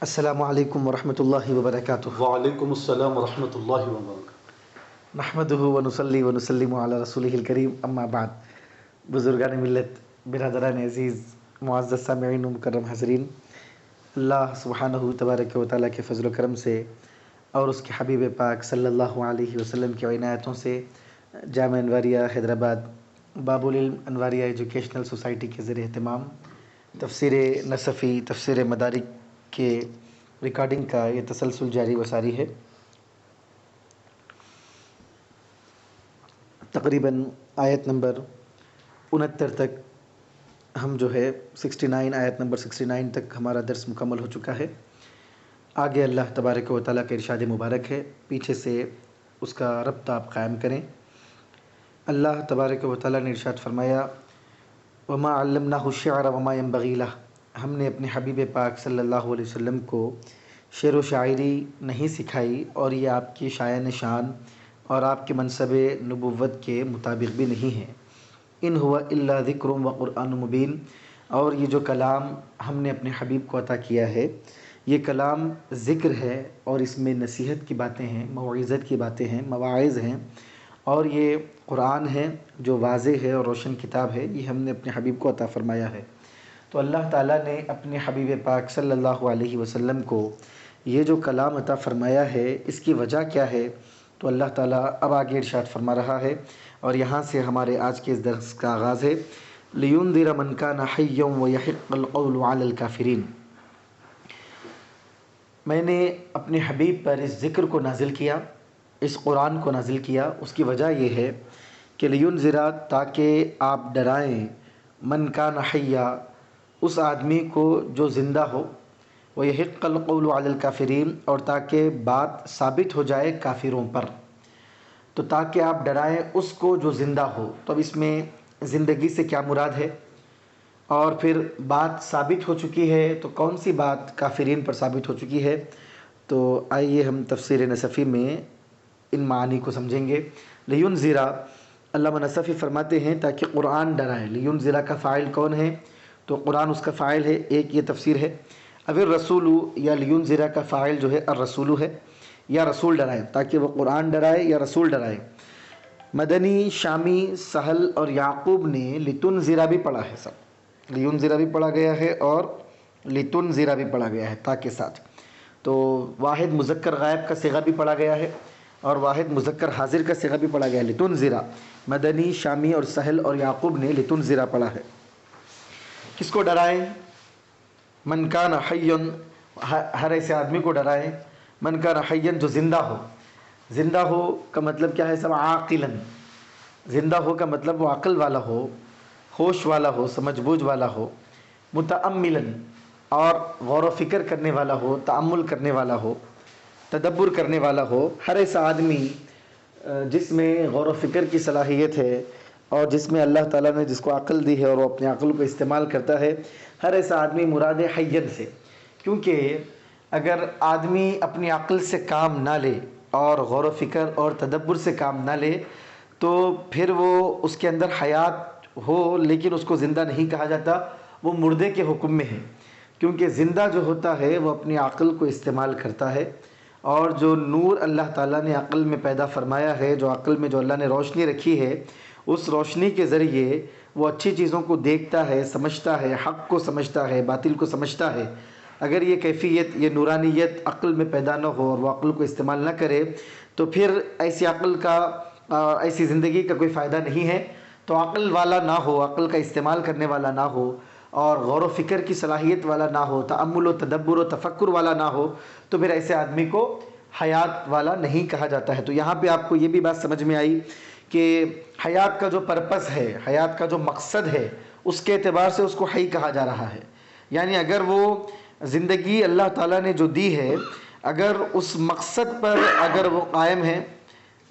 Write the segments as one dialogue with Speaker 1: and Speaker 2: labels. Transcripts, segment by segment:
Speaker 1: السلام علیکم ورحمۃ اللہ وبرکاتہ۔
Speaker 2: وعلیکم السلام ورحمۃ اللہ وبرکاتہ۔
Speaker 1: نحمدہ ونصلی ونسلم علی رسولہ الکریم، اما بعد۔ بزرگان ملت، برادران عزیز، معزز سامعین و مکرم حاضرین، اللہ سبحانہ تبارک و تعالیٰ کے فضل و کرم سے اور اس کے حبیب پاک صلی اللہ علیہ وسلم کی عنایتوں سے جامعہ انواریہ حیدرآباد باب العلم انواریہ ایجوکیشنل سوسائٹی کے زیر اہتمام تفسیر نصفی، تفسیر مدارک کے ریکارڈنگ کا یہ تسلسل جاری و ساری ہے۔ تقریباً آیت نمبر 69 تک ہم آیت نمبر 69 تک ہمارا درس مکمل ہو چکا ہے۔ آگے اللہ تبارک و تعالیٰ کا ارشاد مبارک ہے، پیچھے سے اس کا ربط آپ قائم کریں۔ اللہ تبارک و تعالیٰ نے ارشاد فرمایا، وما علمناہ الشعر وما ينبغی لہ، ہم نے اپنے حبیب پاک صلی اللہ علیہ وسلم کو شعر و شاعری نہیں سکھائی، اور یہ آپ کی شایان شان اور آپ کے منصب نبوت کے مطابق بھی نہیں ہے۔ ان ہوا الا ذکر و قرآن مبین، اور یہ جو کلام ہم نے اپنے حبیب کو عطا کیا ہے، یہ کلام ذکر ہے اور اس میں نصیحت کی باتیں ہیں، موعظت کی باتیں ہیں، مواعظ ہیں، اور یہ قرآن ہے جو واضح ہے اور روشن کتاب ہے، یہ ہم نے اپنے حبیب کو عطا فرمایا ہے۔ تو اللہ تعالیٰ نے اپنے حبیب پاک صلی اللہ علیہ وسلم کو یہ جو کلام عطا فرمایا ہے، اس کی وجہ کیا ہے؟ تو اللہ تعالیٰ اب آگے ارشاد فرما رہا ہے، اور یہاں سے ہمارے آج کے اس درس کا آغاز ہے۔ لِيُنذِرَ مَنْ كَانَ حَيًّا وَيَحِقَّ الْقَوْلُ عَلَى الْكَافِرِينَ، میں نے اپنے حبیب پر اس ذکر کو نازل کیا، اس قرآن کو نازل کیا، اس کی وجہ یہ ہے کہ لِيُنذِرَ، تاکہ آپ ڈرائیں، مَنْ كَانَ حَيًّا، اس آدمی کو جو زندہ ہو، وَيَحِقَّ الْقَوْلُ عَلَى الْكَافِرِينَ، اور تاکہ بات ثابت ہو جائے کافروں پر۔ تو تاکہ آپ ڈرائیں اس کو جو زندہ ہو، تو اب اس میں زندگی سے کیا مراد ہے، اور پھر بات ثابت ہو چکی ہے تو کون سی بات کافرین پر ثابت ہو چکی ہے؟ تو آئیے ہم تفسیر نصفی میں ان معانی کو سمجھیں گے۔ لِيُنذِرَ، علامہ نصفی فرماتے ہیں تاکہ قرآن ڈرائے۔ لِيُنذِرَ کا فاعل کون ہے؟ تو قرآن اس کا فاعل ہے، ایک یہ تفسیر ہے۔ اب الرسول، یا لِيُنذِرَ کا فاعل جو ہے الرسول ہے، یا رسول ڈرائے، تاکہ وہ قرآن ڈرائے یا رسول ڈرائے۔ مدنی، شامی، سہل اور یعقوب نے لِتُنذِرَ بھی پڑھا ہے، سب لِيُنذِرَ بھی پڑھا گیا ہے اور لِتُنذِرَ بھی پڑھا گیا ہے تا کے ساتھ۔ تو واحد مذکر غائب کا صیغہ بھی پڑھا گیا ہے اور واحد مذکر حاضر کا صیغہ بھی پڑھا گیا ہے، لِتُنذِرَ۔ مدنی، شامی اور سہل اور یعقوب نے لِتُنذِرَ پڑھا ہے۔ کس کو ڈرائیں؟ من کان حیا، ہر ایسے آدمی کو ڈرائیں، من کان حیا، جو زندہ ہو۔ زندہ ہو کا مطلب کیا ہے؟ سب عاقلا، زندہ ہو کا مطلب وہ عقل والا ہو، ہوش والا ہو، سمجھ بوجھ والا ہو، متأملا، اور غور و فکر کرنے والا ہو، تأمل کرنے والا ہو، تدبر کرنے والا ہو۔ ہر ایسا آدمی جس میں غور و فکر کی صلاحیت ہے اور جس میں اللہ تعالیٰ نے جس کو عقل دی ہے اور وہ اپنے عقل کو استعمال کرتا ہے، ہر ایسا آدمی مراد ہے حین سے۔ کیونکہ اگر آدمی اپنی عقل سے کام نہ لے اور غور و فکر اور تدبر سے کام نہ لے تو پھر وہ اس کے اندر حیات ہو لیکن اس کو زندہ نہیں کہا جاتا، وہ مردے کے حکم میں ہے۔ کیونکہ زندہ جو ہوتا ہے وہ اپنی عقل کو استعمال کرتا ہے، اور جو نور اللہ تعالیٰ نے عقل میں پیدا فرمایا ہے، جو عقل میں جو اللہ نے روشنی رکھی ہے، اس روشنی کے ذریعے وہ اچھی چیزوں کو دیکھتا ہے، سمجھتا ہے، حق کو سمجھتا ہے، باطل کو سمجھتا ہے۔ اگر یہ کیفیت، یہ نورانیت عقل میں پیدا نہ ہو اور وہ عقل کو استعمال نہ کرے تو پھر ایسی عقل کا، ایسی زندگی کا کوئی فائدہ نہیں ہے۔ تو عقل والا نہ ہو، عقل کا استعمال کرنے والا نہ ہو، اور غور و فکر کی صلاحیت والا نہ ہو، تأمل و تدبر و تفکر والا نہ ہو، تو پھر ایسے آدمی کو حیات والا نہیں کہا جاتا ہے۔ تو یہاں پہ آپ کو یہ بھی بات سمجھ میں آئی کہ حیات کا جو پرپس ہے، حیات کا جو مقصد ہے، اس کے اعتبار سے اس کو حی کہا جا رہا ہے۔ یعنی اگر وہ زندگی اللہ تعالیٰ نے جو دی ہے، اگر اس مقصد پر اگر وہ قائم ہے،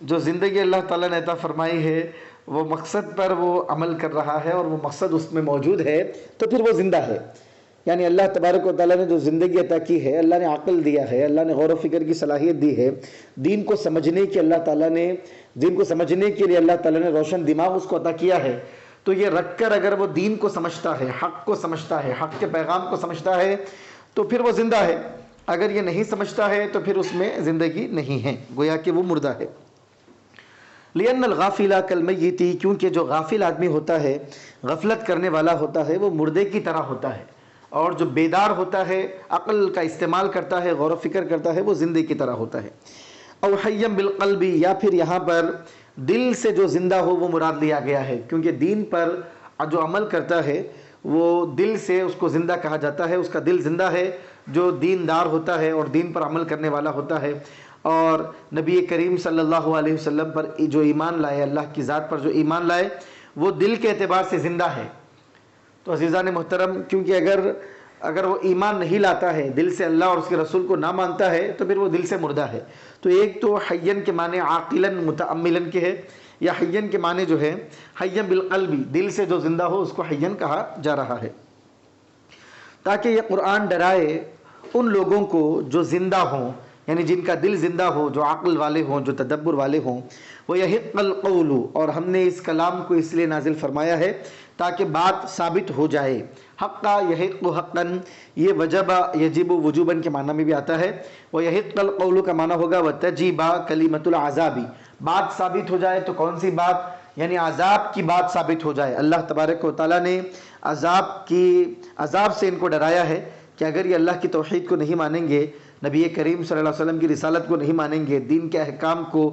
Speaker 1: جو زندگی اللہ تعالیٰ نے عطا فرمائی ہے وہ مقصد پر وہ عمل کر رہا ہے اور وہ مقصد اس میں موجود ہے، تو پھر وہ زندہ ہے۔ یعنی اللہ تبارک و تعالیٰ نے جو زندگی عطا کی ہے، اللہ نے عقل دیا ہے، اللہ نے غور و فکر کی صلاحیت دی ہے، دین کو سمجھنے کی اللہ تعالیٰ نے، دین کو سمجھنے کے لیے اللہ تعالیٰ نے روشن دماغ اس کو عطا کیا ہے۔ تو یہ رکھ کر اگر وہ دین کو سمجھتا ہے، حق کو سمجھتا ہے، حق کے پیغام کو سمجھتا ہے، تو پھر وہ زندہ ہے۔ اگر یہ نہیں سمجھتا ہے تو پھر اس میں زندگی نہیں ہے، گویا کہ وہ مردہ ہے۔ لِأَنَّ الْغَافِلَ كَالْمَيِّتِ، کیونکہ جو غافل آدمی ہوتا ہے، غفلت کرنے والا ہوتا ہے، وہ مردے کی طرح ہوتا ہے، اور جو بیدار ہوتا ہے، عقل کا استعمال کرتا ہے، غور و فکر کرتا ہے، وہ زندے کی طرح ہوتا ہے۔ او حیا بالقلب، یا پھر یہاں پر دل سے جو زندہ ہو وہ مراد لیا گیا ہے، کیونکہ دین پر جو عمل کرتا ہے وہ دل سے اس کو زندہ کہا جاتا ہے، اس کا دل زندہ ہے جو دیندار ہوتا ہے اور دین پر عمل کرنے والا ہوتا ہے، اور نبی کریم صلی اللہ علیہ وسلم پر جو ایمان لائے، اللہ کی ذات پر جو ایمان لائے، وہ دل کے اعتبار سے زندہ ہے۔ تو عزیزان محترم، کیونکہ اگر وہ ایمان نہیں لاتا ہے، دل سے اللہ اور اس کے رسول کو نہ مانتا ہے، تو پھر وہ دل سے مردہ ہے۔ تو ایک تو حین کے معنی عاقلاً متعملاً کے ہے، یا حین کے معنی جو ہے حین بالقلب، دل سے جو زندہ ہو اس کو حین کہا جا رہا ہے، تاکہ یہ قرآن ڈرائے ان لوگوں کو جو زندہ ہوں، یعنی جن کا دل زندہ ہو، جو عقل والے ہوں، جو تدبر والے ہوں۔ وَيَحِقَّ الْقَوْلُ، اور ہم نے اس کلام کو اس لیے نازل فرمایا ہے تاکہ بات ثابت ہو جائے۔ حقا یحق حقا، یہ وجب یجب وجوباً کے معنی میں بھی آتا ہے۔ وَيَحِقَّ الْقَوْلُ کا معنی ہوگا وَتَجِبَ کلمۃ العذاب، بات ثابت ہو جائے۔ تو کون سی بات؟ یعنی عذاب کی بات ثابت ہو جائے۔ اللہ تبارک و تعالیٰ نے عذاب سے ان کو ڈرایا ہے کہ اگر یہ اللہ کی توحید کو نہیں مانیں گے، نبی کریم صلی اللہ علیہ وسلم کی رسالت کو نہیں مانیں گے، دین کے احکام کو،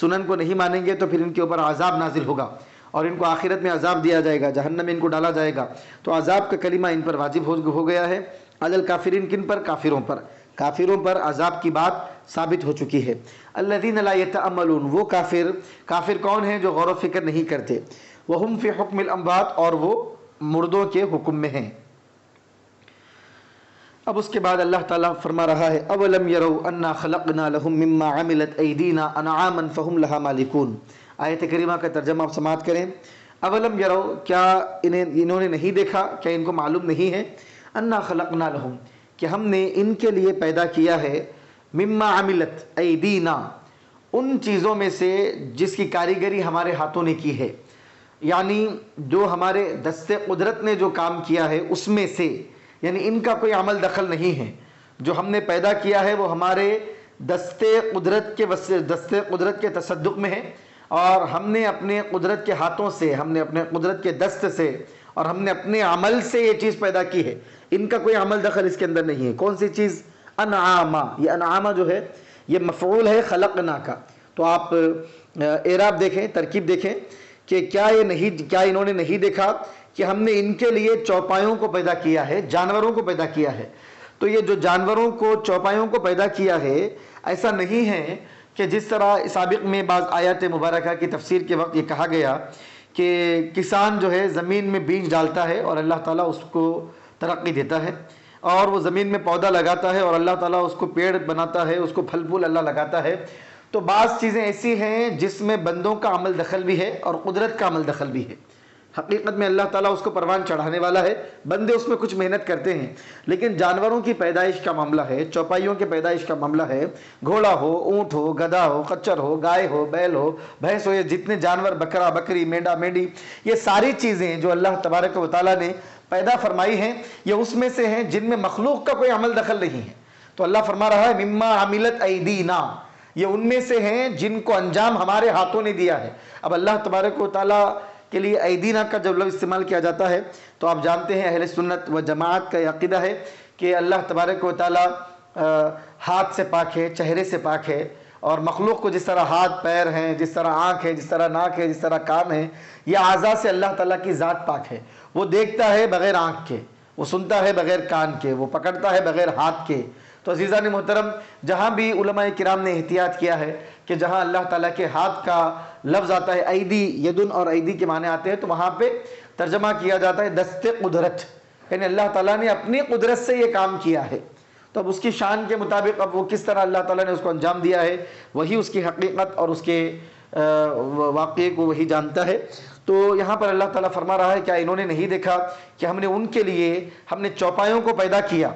Speaker 1: سنن کو نہیں مانیں گے، تو پھر ان کے اوپر عذاب نازل ہوگا اور ان کو آخرت میں عذاب دیا جائے گا، جہنم میں ان کو ڈالا جائے گا۔ تو عذاب کا کلمہ ان پر واجب ہو گیا ہے۔ علی الکافرین، کن پر؟ کافروں پر عذاب کی بات ثابت ہو چکی ہے۔ الذین لا یتأملون، وہ کافر کون ہیں؟ جو غور و فکر نہیں کرتے۔ وہم فی حکم الاموات، اور وہ مردوں کے حکم میں ہیں۔ اب اس کے بعد اللہ تعالیٰ فرما رہا ہے اولم یروا انا خلقنا لهم مما عملت ایدینا انعاما فهم لها مالکون۔ آیت کریمہ کا ترجمہ آپ سماعت کریں۔ اولم یروا، کیا انہوں نے نہیں دیکھا، کیا ان کو معلوم نہیں ہے؟ انا خلقنا لهم، کہ ہم نے ان کے لیے پیدا کیا ہے، مما عملت ایدینا، ان چیزوں میں سے جس کی کاریگری ہمارے ہاتھوں نے کی ہے، یعنی جو ہمارے دست قدرت نے جو کام کیا ہے اس میں سے، یعنی ان کا کوئی عمل دخل نہیں ہے۔ جو ہم نے پیدا کیا ہے وہ ہمارے دست قدرت کے تصدق میں ہے، اور ہم نے اپنے قدرت کے ہاتھوں سے، ہم نے اپنے قدرت کے دست سے، اور ہم نے اپنے عمل سے یہ چیز پیدا کی ہے۔ ان کا کوئی عمل دخل اس کے اندر نہیں ہے۔ کون سی چیز؟ انعاما، یہ انعاما جو ہے یہ مفعول ہے خلقنا کا۔ تو آپ اعراب دیکھیں، ترکیب دیکھیں کہ کیا انہوں نے نہیں دیکھا کہ ہم نے ان کے لیے چوپایوں کو پیدا کیا ہے، جانوروں کو پیدا کیا ہے۔ تو یہ جو جانوروں کو، چوپایوں کو پیدا کیا ہے، ایسا نہیں ہے کہ جس طرح سابق میں بعض آیات مبارکہ کی تفسیر کے وقت یہ کہا گیا کہ کسان جو ہے زمین میں بیج ڈالتا ہے اور اللہ تعالیٰ اس کو ترقی دیتا ہے، اور وہ زمین میں پودا لگاتا ہے اور اللہ تعالیٰ اس کو پیڑ بناتا ہے، اس کو پھل پھول اللہ لگاتا ہے۔ تو بعض چیزیں ایسی ہیں جس میں بندوں کا عمل دخل بھی ہے اور قدرت کا عمل دخل بھی ہے۔ حقیقت میں اللہ تعالیٰ اس کو پروان چڑھانے والا ہے، بندے اس میں کچھ محنت کرتے ہیں، لیکن جانوروں کی پیدائش کا معاملہ ہے، چوپائیوں کی پیدائش کا معاملہ ہے، گھوڑا ہو، اونٹ ہو، گدھا ہو، خچر ہو، گائے ہو، بیل ہو، بھینس ہو، یہ جتنے جانور، بکرا، بکری، مینڈا، مینڈی، یہ ساری چیزیں جو اللہ تبارک و تعالیٰ نے پیدا فرمائی ہیں، یہ اس میں سے ہیں جن میں مخلوق کا کوئی عمل دخل نہیں ہے۔ تو اللہ فرما رہا ہے مما عملت ایدینا، یہ ان میں سے ہیں جن کو انجام ہمارے ہاتھوں نے دیا ہے۔ اب اللہ تبارک و تعالیٰ کے لیے ایدینا کا جب لفظ استعمال کیا جاتا ہے تو آپ جانتے ہیں اہل سنت و جماعت کا عقیدہ ہے کہ اللہ تبارک و تعالیٰ ہاتھ سے پاک ہے، چہرے سے پاک ہے، اور مخلوق کو جس طرح ہاتھ پیر ہیں، جس طرح آنکھ ہے، جس طرح ناک ہے، جس طرح کان ہے، یہ اعضاء سے اللہ تعالیٰ کی ذات پاک ہے۔ وہ دیکھتا ہے بغیر آنکھ کے، وہ سنتا ہے بغیر کان کے، وہ پکڑتا ہے بغیر ہاتھ کے۔ تو عزیزان محترم، جہاں بھی علماء کرام نے احتیاط کیا ہے کہ جہاں اللہ تعالیٰ کے ہاتھ کا لفظ آتا ہے، ایدی، یدن اور ایدی کے معنی آتے ہیں، تو وہاں پہ ترجمہ کیا جاتا ہے دست قدرت، یعنی اللہ تعالیٰ نے اپنی قدرت سے یہ کام کیا ہے۔ تو اب اس کی شان کے مطابق اب وہ کس طرح اللہ تعالیٰ نے اس کو انجام دیا ہے، وہی اس کی حقیقت اور اس کے واقعے کو وہی جانتا ہے۔ تو یہاں پر اللہ تعالیٰ فرما رہا ہے کیا انہوں نے نہیں دیکھا کہ ہم نے ان کے لیے، ہم نے چوپایوں کو پیدا کیا،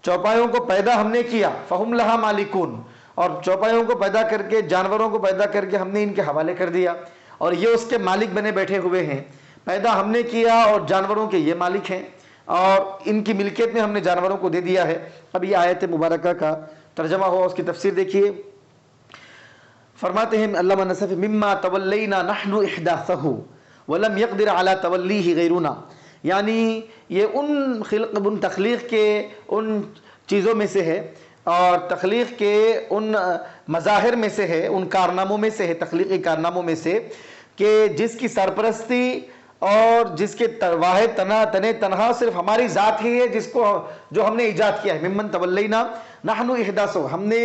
Speaker 1: چوپایوں کو پیدا ہم نے کیا، فہم لہا مالکون، اور چوپایوں کو پیدا کر کے، جانوروں کو پیدا کر کے ہم نے ان کے حوالے کر دیا، اور یہ اس کے مالک بنے بیٹھے ہوئے ہیں۔ پیدا ہم نے کیا اور جانوروں کے یہ مالک ہیں۔ اور ان کی ملکیت میں ہم نے جانوروں کو دے دیا ہے۔ اب یہ آیت مبارکہ کا ترجمہ ہوا، اس کی تفسیر دیکھیے۔ فرماتے ہیں علامہ نصفی مما تولینا نحن احداثہ ولم يقدر على تولیہ غیرنا، یعنی یہ ان تخلیق کے ان چیزوں میں سے ہے اور تخلیق کے ان مظاہر میں سے ہے، ان کارناموں میں سے ہے، تخلیقی کارناموں میں سے کہ جس کی سرپرستی اور جس کے واحد تنہا صرف ہماری ذات ہی ہے، جو ہم نے ایجاد کیا ہے۔ ممن تولینا نحن احداثہ، ہم نے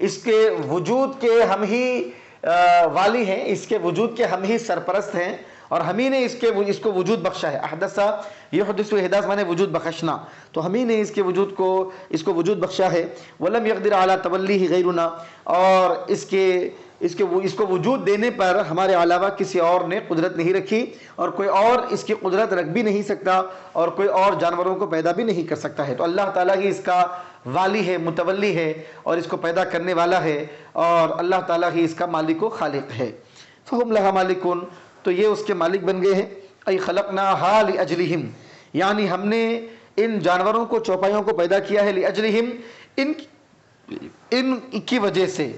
Speaker 1: اس کے وجود کے ہم ہی والی ہیں، اس کے وجود کے ہم ہی سرپرست ہیں اور ہم ہی نے اس کو وجود بخشا ہے۔ احدثہ یحدث، احداث مانے وجود بخشنا، تو ہم ہی نے اس کو وجود بخشا ہے۔ ولم يقدر على تولیہ غیرنا، اور اس کو وجود دینے پر ہمارے علاوہ کسی اور نے قدرت نہیں رکھی، اور کوئی اور اس کی قدرت رکھ بھی نہیں سکتا، اور کوئی اور جانوروں کو پیدا بھی نہیں کر سکتا ہے۔ تو اللہ تعالیٰ ہی اس کا والی ہے، متولی ہے، اور اس کو پیدا کرنے والا ہے، اور اللہ تعالیٰ ہی اس کا مالک و خالق ہے۔ فہم لہا مالکون، تو یہ اس کے مالک بن گئے ہیں۔ ای خلقناہا لاجلہم، یعنی ہم نے ان جانوروں کو، چوپایوں کو پیدا کیا ہے لاجلہم، ان کی وجہ سے۔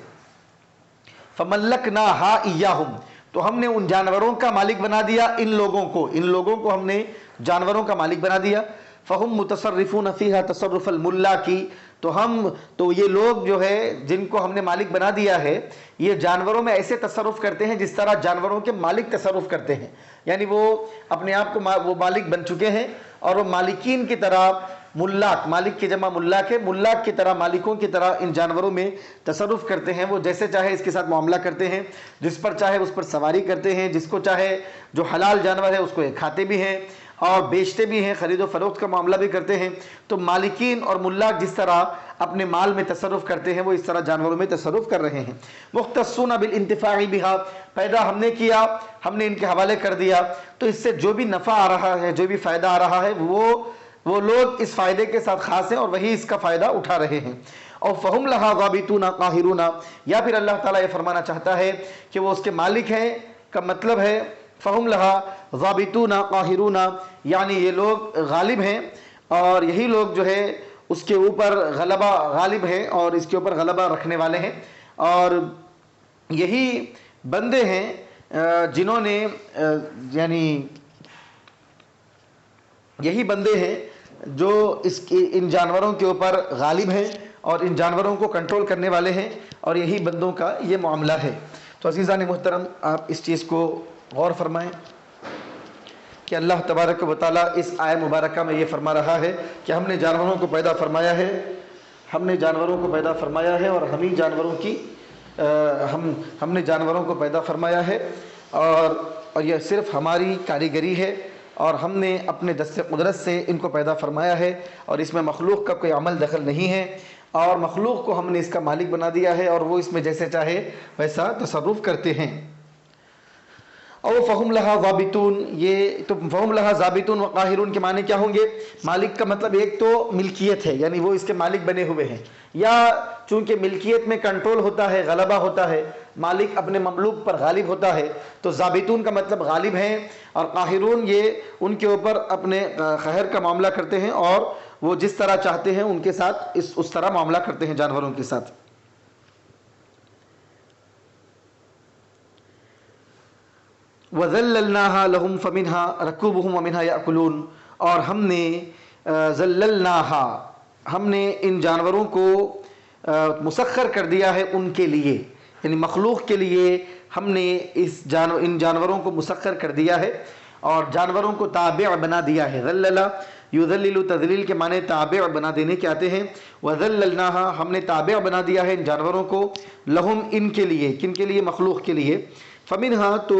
Speaker 1: فملکناہا ایہم، تو ہم نے ان جانوروں کا مالک بنا دیا ان لوگوں کو ہم نے جانوروں کا مالک بنا دیا۔ فہم متصرفون فیہا تصرف الملاکی، تو یہ لوگ جو ہے جن کو ہم نے مالک بنا دیا ہے، یہ جانوروں میں ایسے تصرف کرتے ہیں جس طرح جانوروں کے مالک تصرف کرتے ہیں، یعنی وہ اپنے آپ کو وہ مالک بن چکے ہیں، اور وہ مالکین کی طرح، ملاک، مالک کی جمع ملاک ہے، ملاک کی طرح، مالکوں کی طرح ان جانوروں میں تصرف کرتے ہیں۔ وہ جیسے چاہے اس کے ساتھ معاملہ کرتے ہیں، جس پر چاہے اس پر سواری کرتے ہیں، جس کو چاہے جو حلال جانور ہے اس کو کھاتے بھی ہیں اور بیچتے بھی ہیں، خرید و فروخت کا معاملہ بھی کرتے ہیں۔ تو مالکین اور ملاک جس طرح اپنے مال میں تصرف کرتے ہیں، وہ اس طرح جانوروں میں تصرف کر رہے ہیں۔ مختصون بالانتفاع بہا، پیدا ہم نے کیا، ہم نے ان کے حوالے کر دیا، تو اس سے جو بھی نفع آ رہا ہے، جو بھی فائدہ آ رہا ہے، وہ لوگ اس فائدے کے ساتھ خاص ہیں اور وہی اس کا فائدہ اٹھا رہے ہیں۔ اور فہم لہا غابطون قاہرون، یا پھر اللہ تعالیٰ یہ فرمانا چاہتا ہے کہ وہ اس کے مالک ہیں، کا مطلب ہے فہم لہا غابطون قاہرون، یعنی یہ لوگ غالب ہیں، اور یہی لوگ جو ہے اس کے اوپر غالب ہیں اور اس کے اوپر غلبہ رکھنے والے ہیں، اور یہی بندے ہیں جنہوں نے یعنی یہی بندے ہیں جو ان جانوروں کے اوپر غالب ہیں اور ان جانوروں کو کنٹرول کرنے والے ہیں، اور یہی بندوں کا یہ معاملہ ہے۔ تو عزیزان محترم، آپ اس چیز کو غور فرمائیں کہ اللہ تبارک و تعالیٰ اس آیہ مبارکہ میں یہ فرما رہا ہے کہ ہم نے جانوروں کو پیدا فرمایا ہے، ہم نے جانوروں کو پیدا فرمایا ہے، اور ہم ہی جانوروں کی ہم نے جانوروں کو پیدا فرمایا ہے، اور یہ صرف ہماری کاریگری ہے، اور ہم نے اپنے دست قدرت سے ان کو پیدا فرمایا ہے، اور اس میں مخلوق کا کوئی عمل دخل نہیں ہے، اور مخلوق کو ہم نے اس کا مالک بنا دیا ہے، اور وہ اس میں جیسے چاہے ویسا تصرف کرتے ہیں۔ اور فہم لہا ضابطون، یہ تو فہم لہا ضابطون و قاہرون کے معنی کیا ہوں گے؟ مالک کا مطلب ایک تو ملکیت ہے، یعنی وہ اس کے مالک بنے ہوئے ہیں، یا چونکہ ملکیت میں کنٹرول ہوتا ہے، غلبہ ہوتا ہے، مالک اپنے مملوک پر غالب ہوتا ہے، تو ضابطون کا مطلب غالب ہیں، اور قاہرون یہ ان کے اوپر اپنے قہر کا معاملہ کرتے ہیں، اور وہ جس طرح چاہتے ہیں ان کے ساتھ اس طرح معاملہ کرتے ہیں جانوروں کے ساتھ۔ وَذَلَّلْنَاهَا لَهُمْ فَمِنْهَا رَكُوبُهُمْ وَمِنْهَا يَأْكُلُونَ، اور ہم نے ذللناها، ہم نے ان جانوروں کو مسخر کر دیا ہے ان کے لیے، یعنی مخلوق کے لیے ہم نے ان جانوروں کو مسخر کر دیا ہے اور جانوروں کو تابع بنا دیا ہے۔ ذلل یذلل، تذلیل کے معنی تابع بنا دینے کے آتے ہیں۔ وَذَلَّلْنَاهَا، ہم نے تابع بنا دیا ہے ان جانوروں کو، لہم، ان کے لیے، کن کے لیے؟ مخلوق کے لیے۔ فمنہا، تو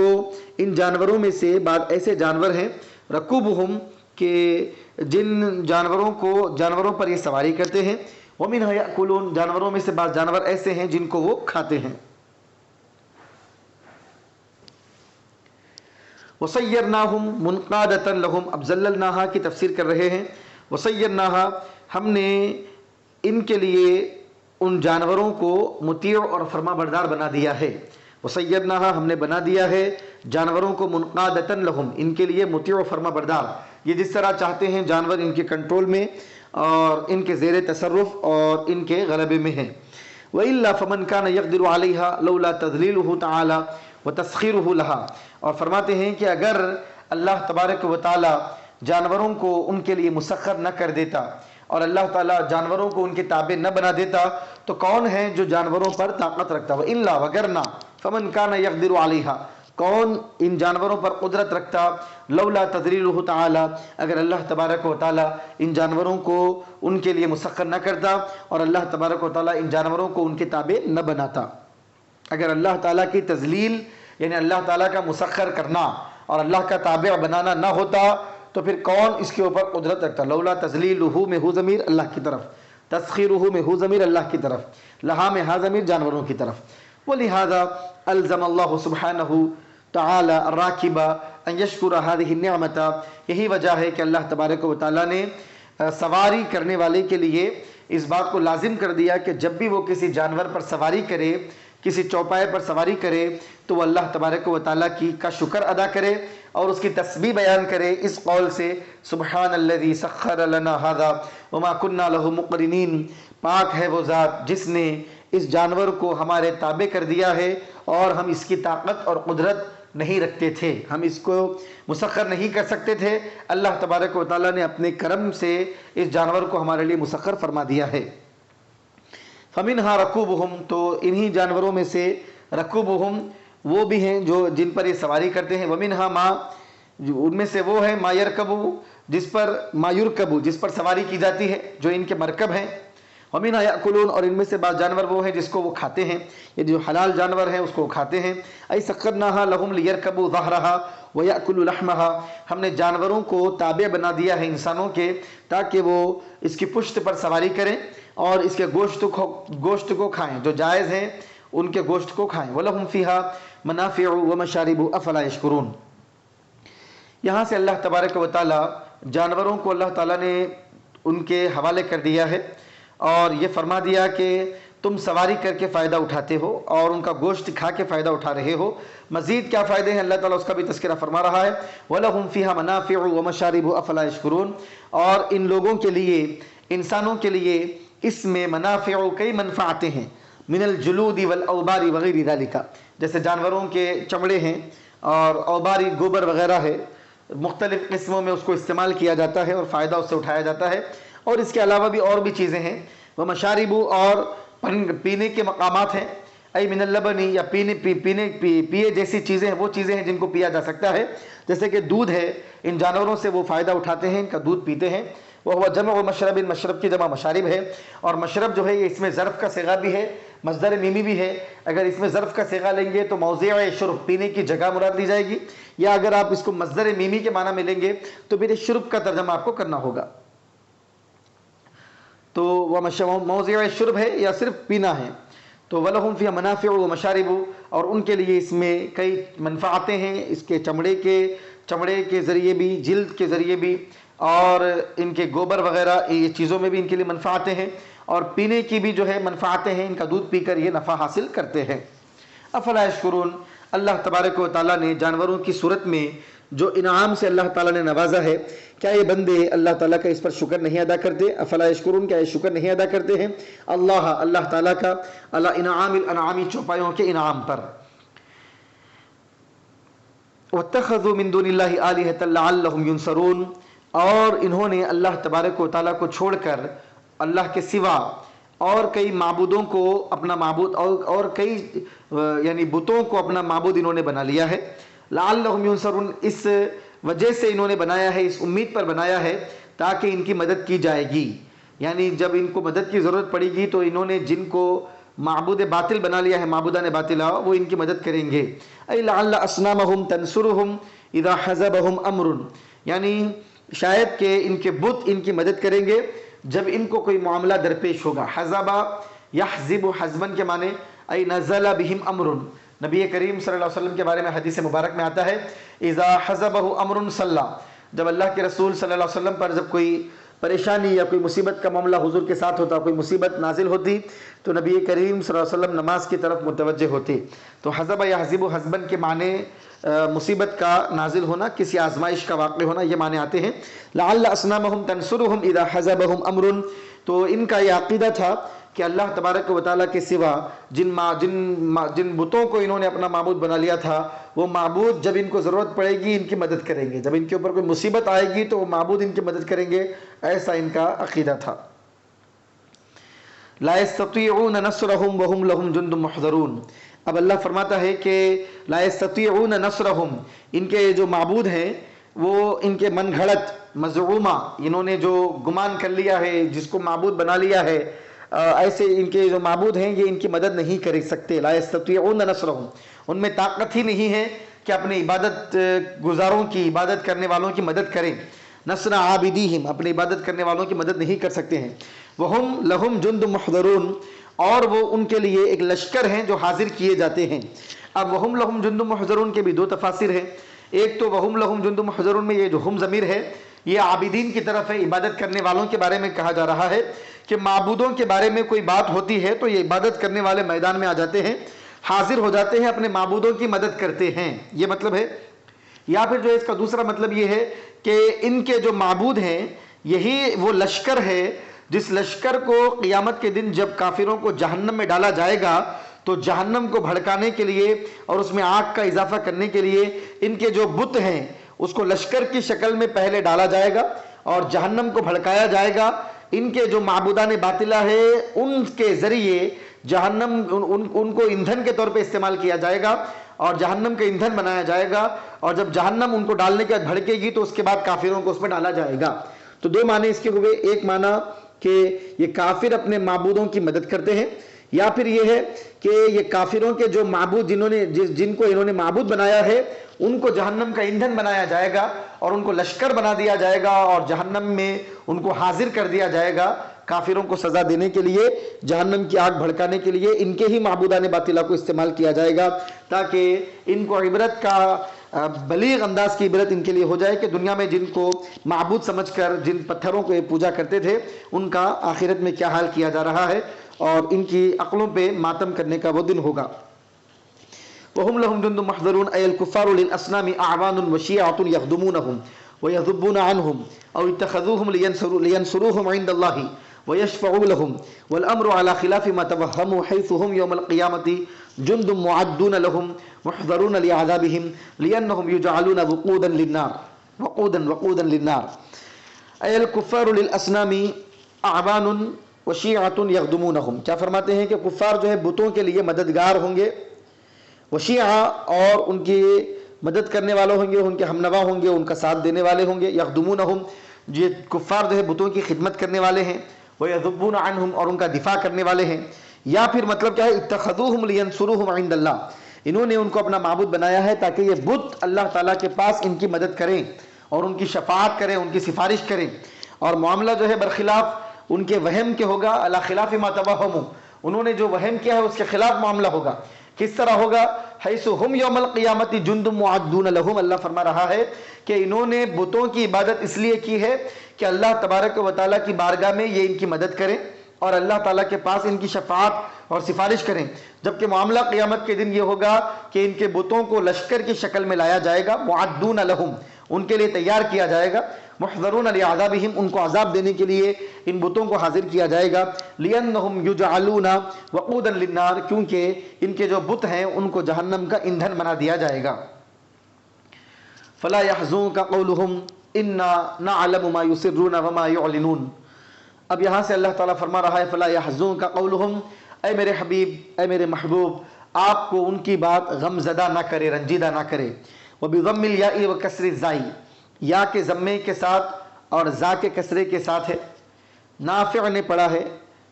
Speaker 1: ان جانوروں میں سے بعض ایسے جانور ہیں، رکوبہم، کہ جن جانوروں پر یہ سواری کرتے ہیں، ومنہا یأکلون، جانوروں میں سے بعض جانور ایسے ہیں جن کو وہ کھاتے ہیں۔ وَسَيَّرْنَاهُمْ مُنْقَادَةً لَهُمْ، اب ذللناہا کی تفسیر کر رہے ہیں۔ وَسَيَّرْنَاهَا، ہم نے ان کے لیے ان جانوروں کو مطیع اور فرما بردار بنا دیا ہے۔ وَسَيَّرْنَاهَا، ہم نے بنا دیا ہے جانوروں کو، منقادۃ لہم، ان کے لیے مطیع و فرما بردار، یہ جس طرح چاہتے ہیں جانور ان کے کنٹرول میں اور ان کے زیر تصرف اور ان کے غلبے میں ہیں۔ وَإِلَّا فَمَنْ كَانَ يَقْدِرُ عَلَيْهَا لَوْلَا تَذْلِيلُهُ تَعَالَى وَتَسْخِيرُهُ لَهَا، اور فرماتے ہیں کہ اگر اللہ تبارک و تعالی جانوروں کو ان کے لیے مسخر نہ کر دیتا اور اللہ تعالیٰ جانوروں کو ان کے تابع نہ بنا دیتا تو کون ہے جو جانوروں پر طاقت رکھتا؟ وَإِلَّا وَگَرْنَا فَمَنْ كَانَ يَقْدِرُ عَلَيْهَا، کون ان جانوروں پر قدرت رکھتا؟ لولا تذلیلہ تعالی، اگر اللہ تبارک و تعالی ان جانوروں کو ان کے لیے مسخر نہ کرتا اور اللہ تبارک و تعالی ان جانوروں کو ان کے تابع نہ بناتا۔ اگر اللہ تعالیٰ کی تذلیل یعنی اللہ تعالیٰ کا مسخر کرنا اور اللہ کا تابع بنانا نہ ہوتا تو پھر کون اس کے اوپر قدرت رکھتا؟ لولا تذلیلہ میں ہو ضمیر اللہ کی طرف، تسخیرہ میں ہو ضمیر اللہ کی طرف، لہا میں ہا ضمیر جانوروں کی طرف۔ ولہذا الزم اللہ سبحانہ تعالی الراکب ان یشکر هذه النعمت، یہی وجہ ہے کہ اللہ تبارک و تعالیٰ نے سواری کرنے والے کے لیے اس بات کو لازم کر دیا کہ جب بھی وہ کسی جانور پر سواری کرے، کسی چوپائے پر سواری کرے تو وہ اللہ تبارک و تعالیٰ کا شکر ادا کرے اور اس کی تسبیح بیان کرے اس قول سے سبحان الذی سخر لنا ھذا وما كنا له مقرنین، پاک ہے وہ ذات جس نے اس جانور کو ہمارے تابع کر دیا ہے اور ہم اس کی طاقت اور قدرت نہیں رکھتے تھے، ہم اس کو مسخر نہیں کر سکتے تھے، اللہ تبارک و تعالیٰ نے اپنے کرم سے اس جانور کو ہمارے لیے مسخر فرما دیا ہے۔ فَمِنْهَا رَكُوبُهُمْ، تو انہی جانوروں میں سے رکوبہم وہ بھی ہیں جو جن پر یہ سواری کرتے ہیں، وَمِنْهَا مَا، ان میں سے وہ ہے ما یرکبو، جس پر ما یرکبو جس پر سواری کی جاتی ہے، جو ان کے مرکب ہیں، وَمِنْهَا يَأْكُلُونَ، اور ان میں سے بعض جانور وہ ہیں جس کو وہ کھاتے ہیں، یہ جو حلال جانور ہیں اس کو وہ کھاتے ہیں۔ أَيْ سَخَّرْنَاهَا لَهُمْ لِيَرْكَبُوا ظَهْرَهَا وَيَأْكُلُوا لَحْمَهَا، ہم نے جانوروں کو تابع بنا دیا ہے انسانوں کے تاکہ وہ اس کی پشت پر سواری کریں اور اس کے گوشت کو کھائیں، جو جائز ہیں ان کے گوشت کو کھائیں۔ وَلَهُمْ فِيهَا مَنَافِعُ وَمَشَارِبُ أَفَلَا يَشْكُرُونَ، یہاں سے اللہ تبارک و تعالی جانوروں کو اللہ تعالیٰ نے ان کے حوالے کر دیا ہے اور یہ فرما دیا کہ تم سواری کر کے فائدہ اٹھاتے ہو اور ان کا گوشت کھا کے فائدہ اٹھا رہے ہو۔ مزید کیا فائدے ہیں اللہ تعالیٰ اس کا بھی تذکرہ فرما رہا ہے، وَلَهُمْ فِيهَا مَنَافِعُ وَمَشَارِبُ أَفَلَا يَشْكُرُونَ، اور ان لوگوں کے لیے، انسانوں کے لیے اس میں منافع کئی منفعتیں ہیں، من الجلود والاوبار وغیر ذالک، جیسے جانوروں کے چمڑے ہیں اور اوباری گوبر وغیرہ ہے، مختلف قسموں میں اس کو استعمال کیا جاتا ہے اور فائدہ اس سے اٹھایا جاتا ہے، اور اس کے علاوہ بھی اور بھی چیزیں ہیں۔ وہ مشارب، اور پینے کے مقامات ہیں، ای من اللبن، یا پیے جیسی چیزیں ہیں، وہ چیزیں ہیں جن کو پیا جا سکتا ہے، جیسے کہ دودھ ہے، ان جانوروں سے وہ فائدہ اٹھاتے ہیں، ان کا دودھ پیتے ہیں۔ وہ جمع مشرب، مشرب کی جمع مشارب ہے، اور مشرب جو ہے یہ اس میں ظرف کا صیغہ بھی ہے، مصدر میمی بھی ہے، اگر اس میں ظرف کا صیغہ لیں گے تو موضع شرب، پینے کی جگہ مراد لی جائے گی، یا اگر آپ اس کو مصدر میمی کے معنی میں لیں گے تو پھر شرب کا ترجمہ آپ کو کرنا ہوگا۔ تو وہ موضع شرب ہے یا صرف پینا ہے، تو وَلَهُمْ فِيهَا مَنَافِعُ وَمَشَارِبُ، اور ان کے لیے اس میں کئی منفعتیں ہیں، اس کے چمڑے کے ذریعے بھی، جلد کے ذریعے بھی، اور ان کے گوبر وغیرہ یہ چیزوں میں بھی ان کے لیے منفعتیں ہیں، اور پینے کی بھی جو ہے منفعتیں ہیں، ان کا دودھ پی کر یہ نفع حاصل کرتے ہیں۔ افلا یشکرون، اللہ تبارک و تعالیٰ نے جانوروں کی صورت میں جو انعام سے اللہ تعالیٰ نے نوازا ہے، کیا یہ بندے اللہ تعالیٰ کا اس پر شکر نہیں ادا کرتے؟ افلا یشکرون، کیا یہ شکر نہیں ادا کرتے ہیں اللہ تعالیٰ کا علی انعام الانعامی، چوپایوں کے انعام پر۔ واتخذوا من دون اللہ آلہۃ لعلہم ینصرون، اور انہوں نے اللہ تبارک و تعالیٰ کو چھوڑ کر اللہ کے سوا اور کئی معبودوں کو اپنا معبود اور کئی یعنی بتوں کو اپنا معبود انہوں نے بنا لیا ہے۔ لعلہم ینصرون، اس وجہ سے انہوں نے بنایا ہے، اس امید پر بنایا ہے تاکہ ان کی مدد کی جائے گی، یعنی جب ان کو مدد کی ضرورت پڑے گی تو انہوں نے جن کو معبود باطل بنا لیا ہے، معبودان باطلا، وہ ان کی مدد کریں گے۔ ای لعل اصنامہم تنصرہم اذا حزبہم امر، یعنی شاید کہ ان کے بت ان کی مدد کریں گے جب ان کو کوئی معاملہ درپیش ہوگا۔ حزبا یحزب حزبن کے معنی ای نزل بہم امر، نبی کریم صلی اللہ علیہ وسلم کے بارے میں حدیث مبارک میں آتا ہے اذا حزبہ امر صلی، جب اللہ کے رسول صلی اللہ علیہ وسلم پر جب کوئی پریشانی یا کوئی مصیبت کا معاملہ حضور کے ساتھ ہوتا، کوئی مصیبت نازل ہوتی تو نبی کریم صلی اللہ علیہ وسلم نماز کی طرف متوجہ ہوتے۔ تو حزب یا حزب و حزبن کے معنی مصیبت کا نازل ہونا، کسی آزمائش کا واقع ہونا، یہ معنی آتے ہیں۔ لعل اصنامہم تنصرہم اذا حزبہم امر، تو ان کا یہ عقیدہ تھا کہ اللہ تبارک و تعالیٰ کے سوا جن بتوں کو انہوں نے اپنا معبود بنا لیا تھا، وہ معبود جب ان کو ضرورت پڑے گی ان کی مدد کریں گے، جب ان کے اوپر کوئی مصیبت آئے گی تو وہ معبود ان کی مدد کریں گے، ایسا ان کا عقیدہ تھا۔ لا يستطيعون نصرهم وهم لهم جند محضرون، اب اللہ فرماتا ہے کہ لا يستطيعون نصرهم، ان کے جو معبود ہیں وہ ان کے من گھڑت مزعومہ، انہوں نے جو گمان کر لیا ہے، جس کو معبود بنا لیا ہے، ایسے ان کے جو معبود ہیں یہ ان کی مدد نہیں کر سکتے۔ لا يستطيعون نصرهم، ان میں طاقت ہی نہیں ہے کہ اپنے عبادت گزاروں کی، عبادت کرنے والوں کی مدد کریں۔ نصر عابدیہم، اپنے عبادت کرنے والوں کی مدد نہیں کر سکتے ہیں۔ وہم لہم جند محضرون، اور وہ ان کے لیے ایک لشکر ہیں جو حاضر کیے جاتے ہیں۔ اب وہم لہم جند محضرون کے بھی دو تفاسیر ہیں۔ ایک تو وہم لہم جند محضرون میں یہ جو ہم ضمیر ہے یہ عابدین کی طرف ہے، عبادت کرنے والوں کے بارے میں کہا جا رہا ہے کہ معبودوں کے بارے میں کوئی بات ہوتی ہے تو یہ عبادت کرنے والے میدان میں آ جاتے ہیں، حاضر ہو جاتے ہیں، اپنے معبودوں کی مدد کرتے ہیں، یہ مطلب ہے۔ یا پھر جو اس کا دوسرا مطلب یہ ہے کہ ان کے جو معبود ہیں یہی وہ لشکر ہے جس لشکر کو قیامت کے دن جب کافروں کو جہنم میں ڈالا جائے گا تو جہنم کو بھڑکانے کے لیے اور اس میں آگ کا اضافہ کرنے کے لیے ان کے جو بت ہیں اس کو لشکر کی شکل میں پہلے ڈالا جائے گا اور جہنم کو بھڑکایا جائے گا۔ ان کے جو معبودان باطلہ ہے ان کے ذریعے جہنم ان کو ایندھن کے طور پہ استعمال کیا جائے گا اور جہنم کا ایندھن بنایا جائے گا، اور جب جہنم ان کو ڈالنے کے بعد بھڑکے گی تو اس کے بعد کافروں کو اس میں ڈالا جائے گا۔ تو دو معنی اس کے ہوئے، ایک معنی کہ یہ کافر اپنے معبودوں کی مدد کرتے ہیں، یا پھر یہ ہے کہ یہ کافروں کے جو معبود جن کو انہوں نے معبود بنایا ہے ان کو جہنم کا ایندھن بنایا جائے گا اور ان کو لشکر بنا دیا جائے گا اور جہنم میں ان کو حاضر کر دیا جائے گا کافروں کو سزا دینے کے لیے، جہنم کی آگ بھڑکانے کے لیے ان کے ہی معبودان باطلہ کو استعمال کیا جائے گا تاکہ ان کو عبرت کا بلیغ انداز کی عبرت ان کے لیے ہو جائے کہ دنیا میں جن کو معبود سمجھ کر جن پتھروں کو یہ پوجا کرتے تھے ان کا آخرت میں کیا حال کیا جا رہا ہے اور ان کی عقلوں پہ ماتم کرنے کا وہ دن ہوگا۔ وَهُمْ لَهُمْ جُنْدٌ مُحْضَرُونَ أَيَ الْكُفَّارُ لِلْأَصْنَامِ أَعْوَانٌ وَشِيَعَةٌ يَخْدُمُونَهُمْ وَيَذُبُّونَ عَنْهُمْ أَوْ يَتَّخِذُوهُمْ لِيَنْصُرُوهُمْ عِنْدَ اللَّهِ وَيَشْفَعُوا لَهُمْ وَالْأَمْرُ عَلَى خِلَافِ مَا تَوَهَّمُوا حَيْثُ هُمْ يَوْمَ الْقِيَامَةِ جُنْدٌ مُعَدُّونَ لَهُمْ مُحْضَرُونَ لِعَذَابِهِمْ لِأَنَّهُمْ يُجْعَلُونَ وَقُودًا لِلنَّارِ أَيَ الْكُفَّارُ لِلْأَصْنَامِ أَعْوَانٌ وشیعۃ یخدمونہم، کیا فرماتے ہیں کہ کفار جو ہے بتوں کے لیے مددگار ہوں گے، وشیعہ اور ان کی مدد کرنے والے ہوں گے، ان کے ہمنوا ہوں گے، ان کا ساتھ دینے والے ہوں گے۔ یخدمونہم، یہ کفار جو ہے بتوں کی خدمت کرنے والے ہیں، ویذبون عنہم، اور ان کا دفاع کرنے والے ہیں۔ یا پھر مطلب کیا ہے، اتخذوہم لینصروہم عند اللہ، انہوں نے ان کو اپنا معبود بنایا ہے تاکہ یہ بت اللہ تعالیٰ کے پاس ان کی مدد کریں اور ان کی شفاعت کریں، ان کی سفارش کریں، اور معاملہ جو ہے برخلاف ان کے وہم کے ہوگا، علی خلاف ما توہموا، انہوں نے جو وہم کیا ہے اس کے خلاف معاملہ ہوگا۔ کس طرح ہوگا؟ حیث ہم یوم القیامت جند معدون لہم، اللہ فرما رہا ہے کہ انہوں نے بتوں کی عبادت اس لیے کی ہے کہ اللہ تبارک و تعالیٰ کی بارگاہ میں یہ ان کی مدد کریں اور اللہ تعالیٰ کے پاس ان کی شفاعت اور سفارش کریں، جبکہ معاملہ قیامت کے دن یہ ہوگا کہ ان کے بتوں کو لشکر کی شکل میں لایا جائے گا، معدون لہم، ان کے لیے تیار کیا جائے گا، محضرون لعذابہم، ان کو عذاب دینے کے لیے ان بتوں کو حاضر کیا جائے گا، لأنہم یجعلون وقودا للنار، کیونکہ ان کے جو بت ہیں ان کو جہنم کا ایندھن بنا دیا جائے گا۔ فلا يحزنک قولہم انا نعلم ما یسرون وما یعلنون، اب یہاں سے اللہ تعالیٰ فرما رہا ہے فلا يحزنک قولہم، اے میرے حبیب، اے میرے محبوب، آپ کو ان کی بات غم زدہ نہ کرے، رنجیدہ نہ کرے۔ وبضم الیاء وکسر الزائی، یا کے ضمے کے ساتھ اور زا کے کسرے کے ساتھ ہے، نافع نے پڑھا ہے،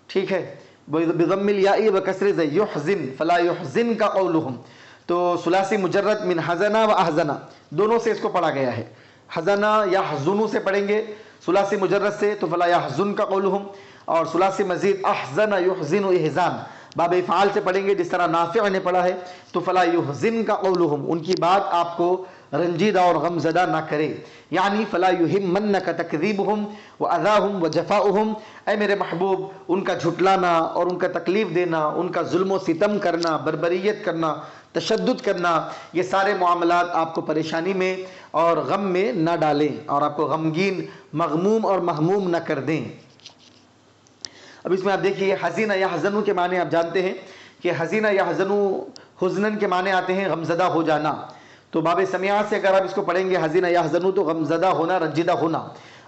Speaker 1: ٹھیک ہے، بضم الیاء وکسر الزائی یحزن، فلا یحزنک قولہم، تو ثلاثی مجرد من حزن و احزن دونوں سے اس کو پڑھا گیا ہے، حزن یا حزن سے پڑھیں گے ثلاثی مجرد سے تو فلا یحزنک قولہم، اور ثلاثی مزید احزن یحزن احزان باب افعال سے پڑھیں گے جس طرح نافع نے پڑھا ہے، تو فلا یحزنک قولہم، ان کی بات آپ کو رنجیدہ اور غمزدہ نہ کرے. یعنی فلا یہمنک تکذیبہم واذاہم وجفاؤہم، اے میرے محبوب ان کا جھٹلانا اور ان کا تکلیف دینا، ان کا ظلم و ستم کرنا، بربریت کرنا، تشدد کرنا، یہ سارے معاملات آپ کو پریشانی میں اور غم میں نہ ڈالیں اور آپ کو غمگین، مغموم اور مہموم نہ کر دیں. اب اس میں آپ دیکھیے حزینہ یحزنو کے معنی آپ جانتے ہیں کہ حزینہ یحزنو حزنن کے معنی آتے ہیں غمزدہ ہو جانا. تو باب سمیعہ سے اگر آپ اس کو پڑھیں گے حزینہ یحزنو تو غمزدہ ہونا، رنجیدہ ہونا.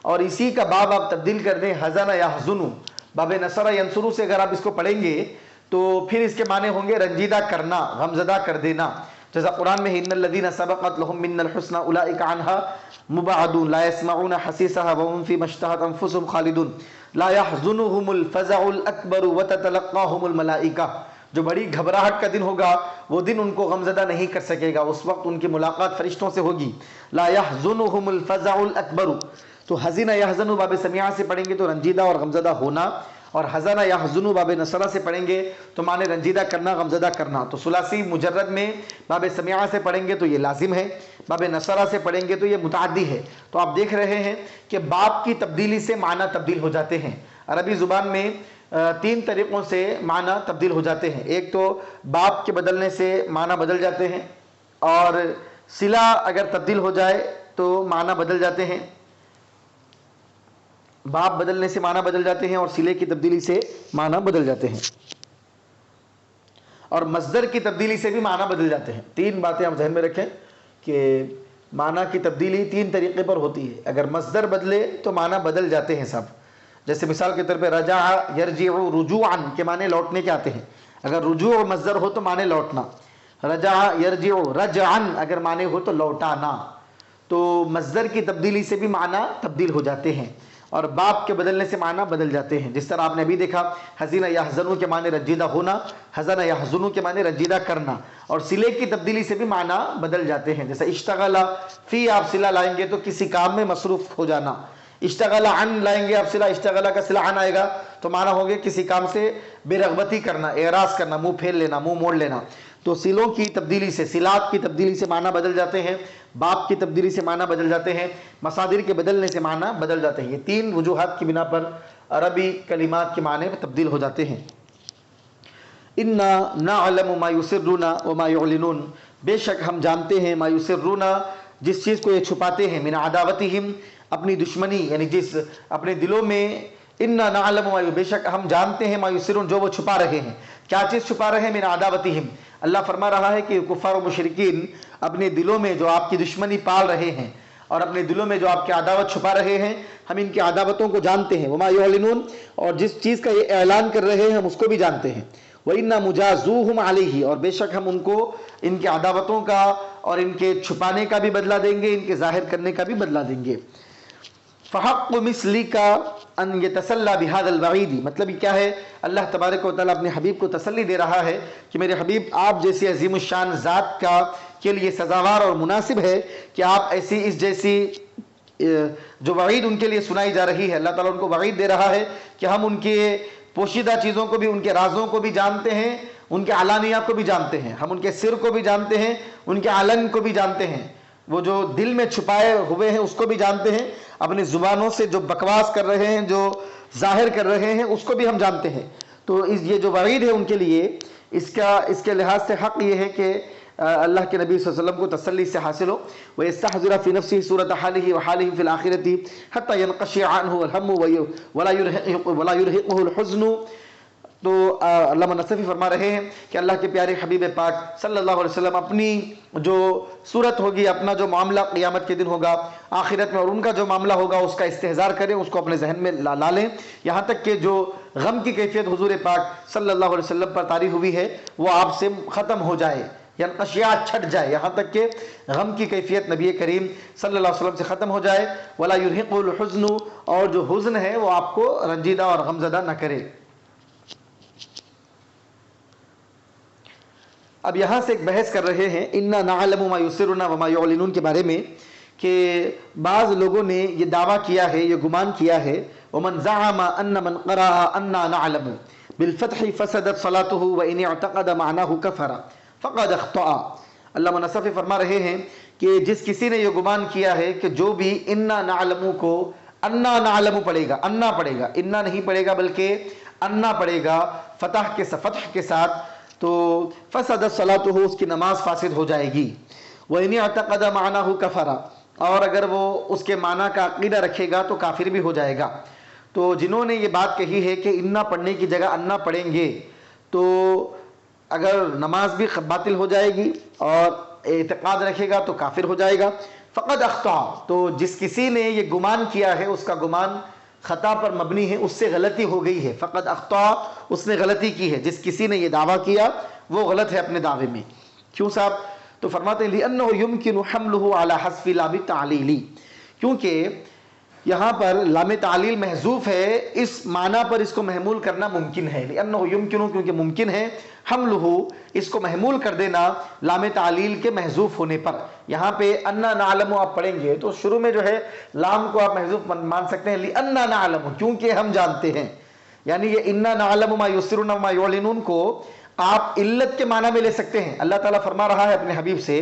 Speaker 1: اور اسی کا باب آپ تبدیل کر دیں حزن یحزنو، باب نصر ینصرو سے اگر آپ اس کو پڑھیں گے تو پھر اس کے معنی ہوں گے رنجیدہ کرنا، غمزدہ کر دینا. جیسا قرآن میں ان الذین سبقت لهم منا الحسنى اولئک عنها مبعدون لا يسمعون حسیسها وهم فيما اشتهت انفسهم خالدون لا يحزنهم الفزع الاکبر وتتلقاهم الملائکہ. جو بڑی گھبراہٹ کا دن ہوگا وہ دن ان کو غمزدہ نہیں کر سکے گا، اس وقت ان کی ملاقات فرشتوں سے ہوگی. لا يحزنهم الفزع الاکبر. تو حزینہ یحزن باب سمیعہ سے پڑھیں گے تو رنجیدہ اور غمزدہ ہونا، اور حزن یحزن باب نصرہ سے پڑھیں گے تو معنی رنجیدہ کرنا، غمزدہ کرنا. تو ثلاثی مجرد میں باب سمیعہ سے پڑھیں گے تو یہ لازم ہے، باب نصرہ سے پڑھیں گے تو یہ متعدی ہے. تو آپ دیکھ رہے ہیں کہ باب کی تبدیلی سے معنی تبدیل ہو جاتے ہیں. عربی زبان میں تین طریقوں سے معنی تبدیل ہو جاتے ہیں. ایک تو باب کے بدلنے سے معنی بدل جاتے ہیں، اور صلہ اگر تبدیل ہو جائے تو معنی بدل جاتے ہیں. باب بدلنے سے معنی بدل جاتے ہیں اور صلے کی تبدیلی سے معنی بدل جاتے ہیں، اور مصدر کی تبدیلی سے بھی معنی بدل جاتے ہیں. تین باتیں آپ ذہن میں رکھیں کہ معنی کی تبدیلی تین طریقے پر ہوتی ہے. اگر مصدر بدلے تو معنی بدل جاتے ہیں سب. جیسے مثال کے طور پہ رجع یرجع رجوعا کے معنی لوٹنے کے آتے ہیں. اگر رجوع مصدر ہو تو معنی لوٹنا. رجع یرجع رجعا اگر معنی ہو تو لوٹانا. تو مصدر کی تبدیلی سے بھی معنی تبدیل ہو جاتے ہیں، اور باب کے بدلنے سے معنی بدل جاتے ہیں. جس طرح آپ نے ابھی دیکھا حزینہ یحزنو کے معنی رنجیدہ ہونا، حزن یحزنو کے معنی رنجیدہ کرنا، اور صلے کی تبدیلی سے بھی معنی بدل جاتے ہیں. جیسے اشتغل فی آپ صلہ لائیں گے تو کسی کام میں مصروف ہو جانا. اشتغل عن لائیں گے آپ صلہ، اشتغل کا صلہ عن آئے گا تو معنی ہوگے کسی کام سے بے رغبتی کرنا، اعراض کرنا، منہ پھیر لینا، منہ موڑ لینا. تو صلوں کی تبدیلی سے، صلات کی تبدیلی سے معنی بدل جاتے ہیں، باب کی تبدیلی سے معنی بدل جاتے ہیں، مصادر کے بدلنے سے معنی بدل جاتے ہیں. یہ تین وجوہات کی بنا پر عربی کلمات کے معنی تبدیل ہو جاتے ہیں. انا نعلم ما یسرون وما یعلنون، بے شک ہم جانتے ہیں ما یسرون جس چیز کو یہ چھپاتے ہیں، من عداوتہم اپنی دشمنی، یعنی جس اپنے دلوں میں، انا نعلم ما، بے شک ہم جانتے ہیں ما یسرون جو وہ چھپا رہے ہیں. کیا چیز چھپا رہے ہیں؟ من عداوتہم. اللہ فرما رہا ہے کہ کفار و مشرکین اپنے دلوں میں جو آپ کی دشمنی پال رہے ہیں اور اپنے دلوں میں جو آپ کی عداوت چھپا رہے ہیں، ہم ان کی عداوتوں کو جانتے ہیں. وما یعلنون، اور جس چیز کا یہ اعلان کر رہے ہیں ہم اس کو بھی جانتے ہیں. وَإِنَّا مُجَازُوهُمْ عَلَيْهِ، اور بے شک ہم ان کو ان کی عداوتوں کا اور ان کے چھپانے کا بھی بدلہ دیں گے، ان کے ظاہر کرنے کا بھی بدلہ دیں گے. فَحَقُّ مِثْلِكَ أَن يَتَسَلَّى بِهَذَا الْوَعِيدِ، مطلب یہ کیا ہے؟ اللہ تبارک و تعالیٰ اپنے حبیب کو تسلی دے رہا ہے کہ میرے حبیب آپ جیسی عظیم الشان ذات کا کے لیے سزاوار اور مناسب ہے کہ آپ ایسی اس جیسی جو وعید ان کے لیے سنائی جا رہی ہے، اللہ تعالیٰ ان کو وعید دے رہا ہے کہ ہم ان کے پوشیدہ چیزوں کو بھی، ان کے رازوں کو بھی جانتے ہیں، ان کے علانیات کو بھی جانتے ہیں، ہم ان کے سر کو بھی جانتے ہیں، ان کے علن کو بھی جانتے ہیں، وہ جو دل میں چھپائے ہوئے ہیں اس کو بھی جانتے ہیں، اپنی زبانوں سے جو بکواس کر رہے ہیں، جو ظاہر کر رہے ہیں اس کو بھی ہم جانتے ہیں. تو یہ جو وعید ہے ان کے لیے، اس کے لحاظ سے حق یہ ہے کہ اللہ کے نبی صلی اللہ علیہ وسلم کو تسلی سے حاصل ہو. وَيَسْتَحْضِرَ فِي نَفْسِهِ صُورَةَ حَالِهِ وَحَالِهِ فِي الْآخِرَةِ حَتَّى يَنْقَشِعَ عَنْهُ الْهَمُّ وَلَا يُرْهِقُهُ الْحُزْنُ. تو علامہ نصفی فرما رہے ہیں کہ اللہ کے پیارے حبیب پاک صلی اللہ علیہ وسلم اپنی جو صورت ہوگی، اپنا جو معاملہ قیامت کے دن ہوگا آخرت میں، اور ان کا جو معاملہ ہوگا اس کا استحضار کریں، اس کو اپنے ذہن میں لا لیں، یہاں تک کہ جو غم کی کیفیت حضور پاک صلی اللہ علیہ وسلم پر طاری ہوئی ہے وہ آپ سے ختم ہو جائے، یعنی اشیاء چھٹ جائے، یہاں تک کہ غم کی کیفیت نبی کریم صلی اللہ علیہ وسلم سے ختم ہو جائے. وَلَا يُرْهِقُهُ الْحُزْنُ، اور جو حزن ہے وہ آپ کو رنجیدہ اور غمزدہ نہ کرے. اب یہاں سے ایک بحث کر رہے ہیں اِنَّا نَعْلَمُ مَا يُسِرُّونَ وَمَا يُعْلِنُونَ کے بارے میں، کہ بعض لوگوں نے یہ دعویٰ کیا ہے، یہ گمان کیا ہے، وَمَنْ زَعَمَ أَنَّ مَنْ قَرَأَ أَنَّا نَعْلَمُ بِالْفَتْحِ فَسَدَتْ صَلَاتُهُ وَإِنِ اعْتَقَدَ مَعْنَاهُ كَفَرَ فَقَدْ اخْطَأَ. علامہ نصفی فرما رہے ہیں کہ جس کسی نے یہ گمان کیا ہے کہ جو بھی انا نعلم کو انا نعلم پڑھے گا، انا پڑھے گا، انا نہیں پڑھے گا بلکہ انا پڑھے گا فتح کے ساتھ، تو فسدت صلاته، اس کی نماز فاسد ہو جائے گی۔ وَإِنِ اعْتَقَدَ مَعْنَهُ كَفَرَ، اور اگر وہ اس کے معنی کا عقیدہ رکھے گا تو کافر بھی ہو جائے گا۔ تو جنہوں نے یہ بات کہی ہے کہ انا پڑھنے کی جگہ انا پڑھیں گے تو اگر نماز بھی باطل ہو جائے گی اور اعتقاد رکھے گا تو کافر ہو جائے گا۔ فقد اخطا، تو جس کسی نے یہ گمان کیا ہے اس کا گمان خطا پر مبنی ہے، اس سے غلطی ہو گئی ہے۔ فقد اخطا، اس نے غلطی کی ہے، جس کسی نے یہ دعویٰ کیا وہ غلط ہے اپنے دعوے میں۔ کیوں صاحب؟ تو فرماتے ہیں لِأَنَّهُ يُمْكِنُ حَمْلُهُ عَلَى حَذْفِ لَامِ التَّعْلِيلِ، کیونکہ یہاں پر لام تعلیل محذوف ہے، اس معنی پر اس کو محمول کرنا ممکن ہے۔ لِأَنَّهُ يُمْكِنُ، کیونکہ ممکن ہے، حملہ، اس کو محمول کر دینا لام تعلیل کے محذوف ہونے پر۔ یہاں پہ انا نعلم آپ پڑھیں گے تو شروع میں جو ہے لام کو آپ محذوف مان سکتے ہیں، لِأَنَّا نَعْلَمُ، کیونکہ ہم جانتے ہیں، یعنی یہ انا نعلم ما یسرون وما یعلنون کو آپ علت کے معنی میں لے سکتے ہیں۔ اللہ تعالیٰ فرما رہا ہے اپنے حبیب سے،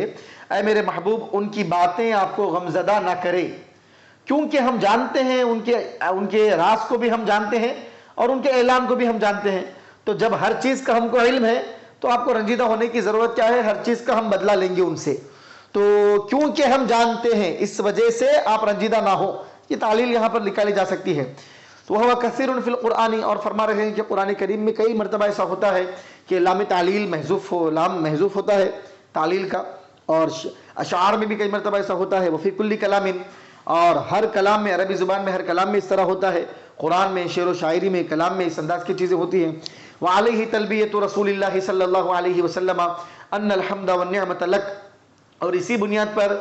Speaker 1: اے میرے محبوب ان کی باتیں آپ کو غمزدہ نہ کرے، کیونکہ ہم جانتے ہیں ان کے راز کو بھی ہم جانتے ہیں اور ان کے اعلان کو بھی ہم جانتے ہیں۔ تو جب ہر چیز کا ہم کو علم ہے تو آپ کو رنجیدہ ہونے کی ضرورت کیا ہے؟ ہر چیز کا ہم بدلہ لیں گے ان سے، تو کیونکہ ہم جانتے ہیں اس وجہ سے آپ رنجیدہ نہ ہو، یہ تعلیل یہاں پر نکالی جا سکتی ہے۔ تو وہ کثیر فی القرآن، اور فرما رہے ہیں کہ قرآن کریم میں کئی مرتبہ ایسا ہوتا ہے کہ لام تعلیل محذوف ہو، لام محذوف ہوتا ہے تعلیل کا، اور اشعار میں بھی کئی مرتبہ ایسا ہوتا ہے۔ وفی کل کلام، اور ہر کلام میں، عربی زبان میں ہر کلام میں اس طرح ہوتا ہے، قرآن میں، شعر و شاعری میں، کلام میں اس انداز کی چیزیں ہوتی ہیں۔ وعلیہ تلبیۃ رسول اللہ صلی اللہ علیہ وسلم ان الحمد والنعمت لک، اور اسی بنیاد پر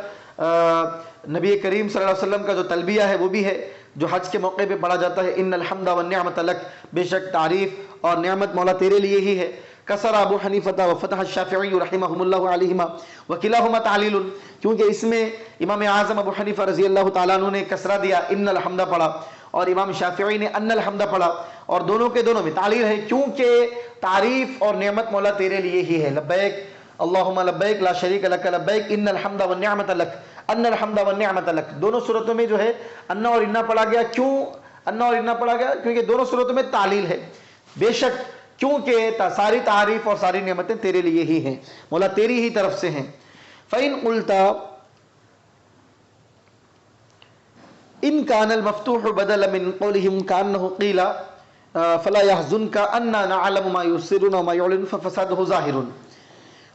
Speaker 1: نبی کریم صلی اللہ علیہ وسلم کا جو تلبیہ ہے وہ بھی ہے جو حج کے موقع پہ پڑھا جاتا ہے، ان الحمد والنعمت لک، بے شک تعریف اور نعمت مولا تیرے لیے ہی ہے۔ کسر ابو حنیفہ وفتح الشافعی رحمہم اللہ علیہما وکلاہما تعلیل، کیونکہ اس میں امام اعظم ابو حنیفہ رضی اللہ تعالیٰ عنہ نے کسرہ دیا، ان الحمد پڑھا، اور امام شافعی نے ان الحمد پڑھا، اور دونوں کے دونوں میں تعلیل ہے، کیونکہ تعریف اور نعمت مولا تیرے لیے ہی ہے۔ لبیک اللہم لبیک لا شریک لک لبیک ان الحمد والنعمت لک، ان الحمد والنعمت لک، دونوں صورتوں میں جو ہے انا اور انا پڑھا گیا۔ کیوں انا اور انا پڑھا گیا؟ کیونکہ دونوں صورتوں میں تعلیل ہے، بے شک، کیونکہ ساری تعریف اور ساری نعمتیں تیرے لیے ہی ہیں، مولا تیری ہی طرف سے ہیں۔ فَإِن قُلْتَ إِن كَانَ الْمَفْتُوحُ بَدَلًا مِنْ قَوْلِهِمْ كَأَنَّهُ قِيلَ فَلَا يَحْزُنْكَ أَنَّا نَعْلَمُ مَا يُسِرُّونَ وَمَا يُعْلِنُونَ فَفَسَادُهُ ظَاهِرٌ۔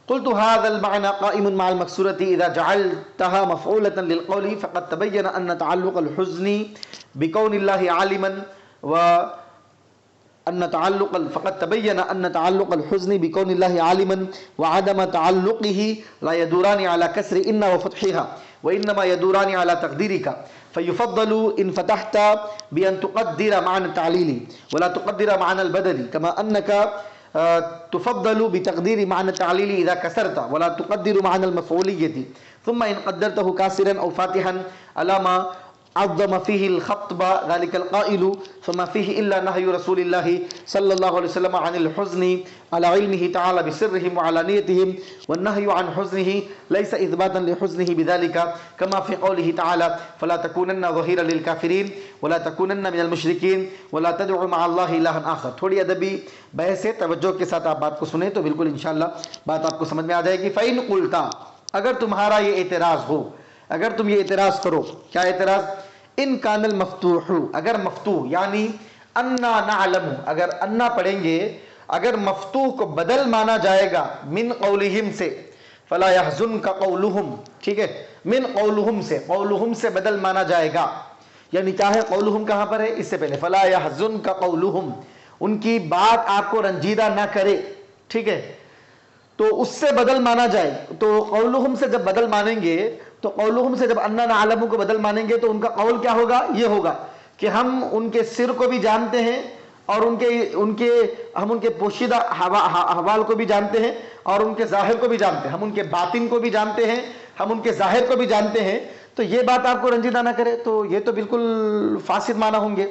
Speaker 1: قلت هذا المعنى قائم مع المكسورة إذا جعلتها مفعولة للقول فقد تبين أن تعلق الحزن بكون الله عالما بكون الله عالما وعدم تعلقه لا يدوران على كسر إن وفتحها وإنما يدوران على تقديرك، فيفضل إن فتحت بأن تقدر معنى التعليل ولا تقدر معنى البدل، كما أنك تفضل بتقدير معنى التعليل إذا كسرت ولا تقدر معنى المفعولية، ثم إن قدرته كاسرا أو فاتحا على ما عظم فيه الخطب ذلك القائل فما فيه إلا نهي رسول الله صلى الله عليه وسلم عن الحزن على علمه تعالى بسرهم وعلانيتهم، والنهي عن حزنه ليس إثباتا لحزنه بذلك، كما في قوله تعالى فلا تكونن ظهيرا للكافرين ولا تكونن من المشركين ولا تدعوا مع الله إلها آخر۔ تھوڑی ادبی بحث ہے، توجہ کے ساتھ آپ بات کو سنیں تو بالکل انشاءاللہ بات آپ کو سمجھ میں آ جائے گی۔ فَإِن قُلْتَ، اگر تمہارا یہ اعتراض ہو، اگر تم یہ اعتراض کرو، کیا اعتراض؟ ان کان المفتوح، اگر مفتوح یعنی انا نعلم، اگر انا پڑھیں گے، اگر مفتوح کو بدل مانا جائے گا من قولہم سے، فلا يحزنک قولہم، ٹھیک ہے، من قولہم سے، قولہم سے بدل مانا جائے گا، یعنی کیا ہے قولہم کہاں پر ہے؟ اس سے پہلے فلا يحزنک قولہم، ان کی بات آپ کو رنجیدہ نہ کرے، ٹھیک ہے، تو اس سے بدل مانا جائے، تو قولہم سے جب بدل مانیں گے، تو قولہم سے جب انا نعلم کو بدل مانیں گے تو ان کا قول کیا ہوگا؟ یہ ہوگا کہ ہم ان کے سر کو بھی جانتے ہیں اور ہم ان کے پوشیدہ احوال کو بھی جانتے ہیں اور ان کے ظاہر کو بھی جانتے ہیں، ہم ان کے باطن کو بھی جانتے ہیں، ہم ان کے ظاہر کو بھی جانتے ہیں، تو یہ بات آپ کو رنجیدہ نہ کرے تو یہ تو بالکل فاسد معنی ہوں گے،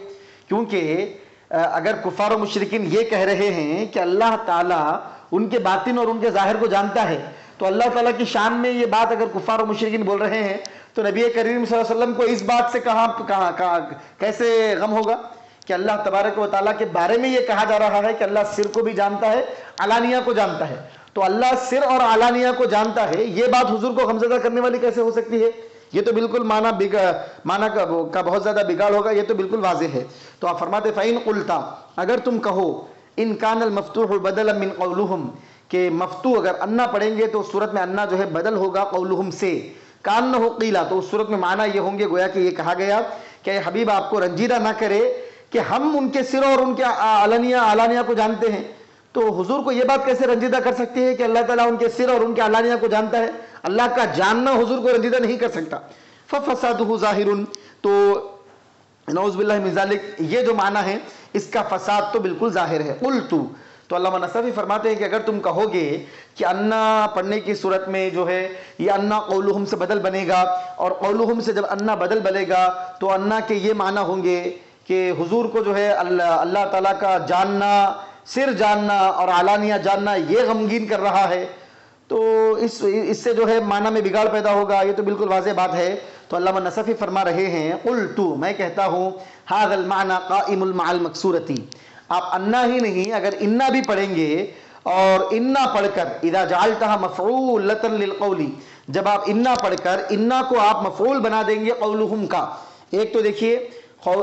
Speaker 1: کیونکہ اگر کفار و مشرکین یہ کہہ رہے ہیں کہ اللہ تعالیٰ ان کے باطن اور ان کے ظاہر کو جانتا ہے، تو اللہ تعالیٰ کی شان میں یہ بات اگر کفار و مشرکین بول رہے ہیں تو نبی کریم صلی اللہ علیہ وسلم کو اس بات سے کیسے غم ہوگا کہ اللہ تبارک و تعالیٰ کے بارے میں یہ کہا جا رہا ہے کہ اللہ سر کو بھی جانتا ہے علانیہ کو جانتا ہے. تو اللہ سر اور علانیہ کو جانتا ہے، یہ بات حضور کو غمزدہ کرنے والی کیسے ہو سکتی ہے؟ یہ تو بالکل معنی کا بہت زیادہ بگاڑ ہوگا، یہ تو بالکل واضح ہے. تو آپ فرماتے فَإِن قُلْتَ، اگر تم کہو ان کان المفتوح بدلا من قولہم، کہ مفتوح اگر انا پڑھیں گے تو اس صورت میں انا جو ہے بدل ہوگا قولہم سے، کانہ قیلا، تو اس صورت میں معنی یہ ہوں گے گویا کہ یہ کہا گیا کہ حبیب آپ کو رنجیدہ نہ کرے کہ ہم ان کے سر اور ان کے علانیہ کو جانتے ہیں. تو حضور کو یہ بات کیسے رنجیدہ کر سکتی ہے کہ اللہ تعالیٰ ان کے سر اور ان کے علانیہ کو جانتا ہے؟ اللہ کا جاننا حضور کو رنجیدہ نہیں کر سکتا. فَفَسَادُهُ ظَاهِرٌ، تو نعوذ باللہ من ذالک، یہ جو معنی ہے اس کا فساد تو بالکل ظاہر ہے. قُلْتُ، تو علامہ نصفی فرماتے ہیں کہ اگر تم کہو گے کہ انا پڑھنے کی صورت میں جو ہے یہ انا قولہم سے بدل بنے گا، اور قولہم سے جب انا بدل بنے گا تو انا کے یہ معنی ہوں گے کہ حضور کو جو ہے اللہ تعالیٰ کا جاننا، سر جاننا اور علانیہ جاننا یہ غمگین کر رہا ہے، تو اس سے جو ہے معنی میں بگاڑ پیدا ہوگا. یہ تو بالکل واضح بات ہے. تو علامہ نصفی فرما رہے ہیں قلت، میں کہتا ہوں ھذا المعنى قائم مع المکسورتی، آپ انا ہی نہیں اگر انا بھی پڑھیں گے اور انا پڑھ کر اذا جعلتها مفعولۃ للقول، جب آپ انا پڑھ کر انا کو آپ مفعول بنا دیں گے قولہم کا. ایک تو دیکھیے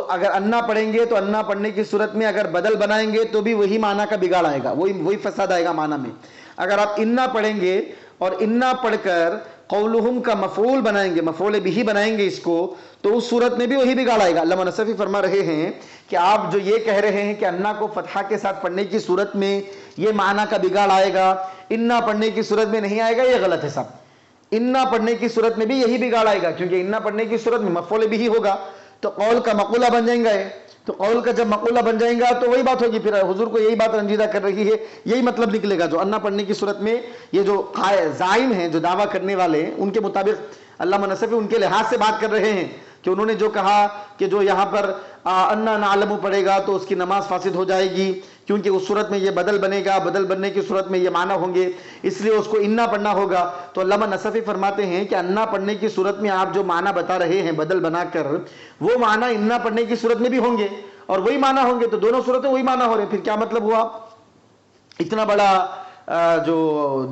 Speaker 1: اگر انا پڑھیں گے تو انا پڑھنے کی صورت میں اگر بدل بنائیں گے تو بھی وہی معنی کا بگاڑ آئے گا، وہی فساد آئے گا معنی میں. اگر آپ انا پڑھیں گے اور انا پڑھ کر قولہم کا مفعول بنائیں گے، مفعول بھی بنائیں گے اس کو، تو اس صورت میں بھی وہی بگاڑ آئے گا. علامہ نصفی فرما رہے ہیں کہ آپ جو یہ کہہ رہے ہیں کہ انا کو فتحہ کے ساتھ پڑھنے کی صورت میں یہ معنی کا بگاڑ آئے گا، انا پڑھنے کی صورت میں نہیں آئے گا، یہ غلط ہے صاحب. انا پڑھنے کی صورت میں بھی یہی بگاڑ آئے گا، کیونکہ انا پڑھنے کی صورت میں مفعول بھی ہوگا تو قول کا مقولہ بن جائیں گا. تو قول کا جب مقولہ بن جائیں گا تو وہی بات ہوگی، پھر حضور کو یہی بات رنجیدہ کر رہی ہے، یہی مطلب نکلے گا. جو انا پڑھنے کی صورت میں یہ جو زائم ہیں، جو دعویٰ کرنے والے ہیں، ان کے مطابق علامہ نصفی ان کے لحاظ سے بات کر رہے ہیں کہ انہوں نے جو کہا کہ جو یہاں پر انا نعلم پڑھے گا تو اس کی نماز فاسد ہو جائے گی، کیونکہ اس صورت میں یہ بدل بنے گا، بدل بننے کی صورت میں یہ معنی ہوں گے، اس لیے اس کو انا پڑھنا ہوگا. تو علامہ نصفی فرماتے ہیں کہ انا پڑھنے کی صورت میں آپ جو معنی بتا رہے ہیں بدل بنا کر، وہ معنی انا پڑھنے کی صورت میں بھی ہوں گے اور وہی معنی ہوں گے. تو دونوں صورتیں وہی معنی ہو رہے ہیں. پھر کیا مطلب ہوا؟ اتنا بڑا جو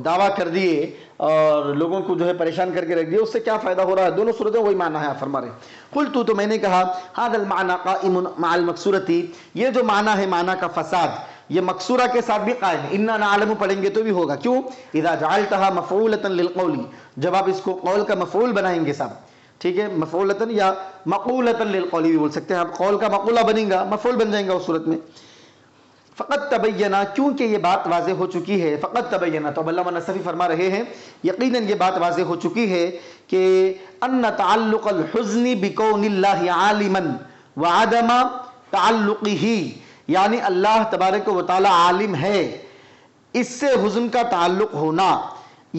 Speaker 1: دعویٰ کر دیے اور لوگوں کو جو ہے پریشان کر کے رکھ دیے، اس سے کیا فائدہ ہو رہا ہے؟ دونوں صورتیں وہی معنی ہے. فرما رہے قلت، تو میں نے کہا ھذا المعنى قائم مع المکسورتی، یہ جو معنی ہے معنی کا فساد یہ مکسورہ کے ساتھ بھی قائم ہے. انا نعلم پڑھیں گے تو بھی ہوگا. کیوں؟ اذا جعلتها مفعولۃ للقول، جب آپ اس کو قول کا مفعول بنائیں گے صاحب، ٹھیک ہے، مفعولۃ یا مقولۃ للقول بھی بول سکتے ہیں آپ، قول کا مقولہ بنے گا، مفعول بن جائیں گا اس صورت میں. فقط تبینہ، کیونکہ یہ بات واضح ہو چکی ہے. فقط تبینہ، تو علامہ نصفی فرما رہے ہیں یقیناً یہ بات واضح ہو چکی ہے کہ ان تعلق الحزن بکون اللہ عالما وعدم تعلقہ، یعنی اللہ تبارک و تعالی عالم ہے، اس سے حزن کا تعلق ہونا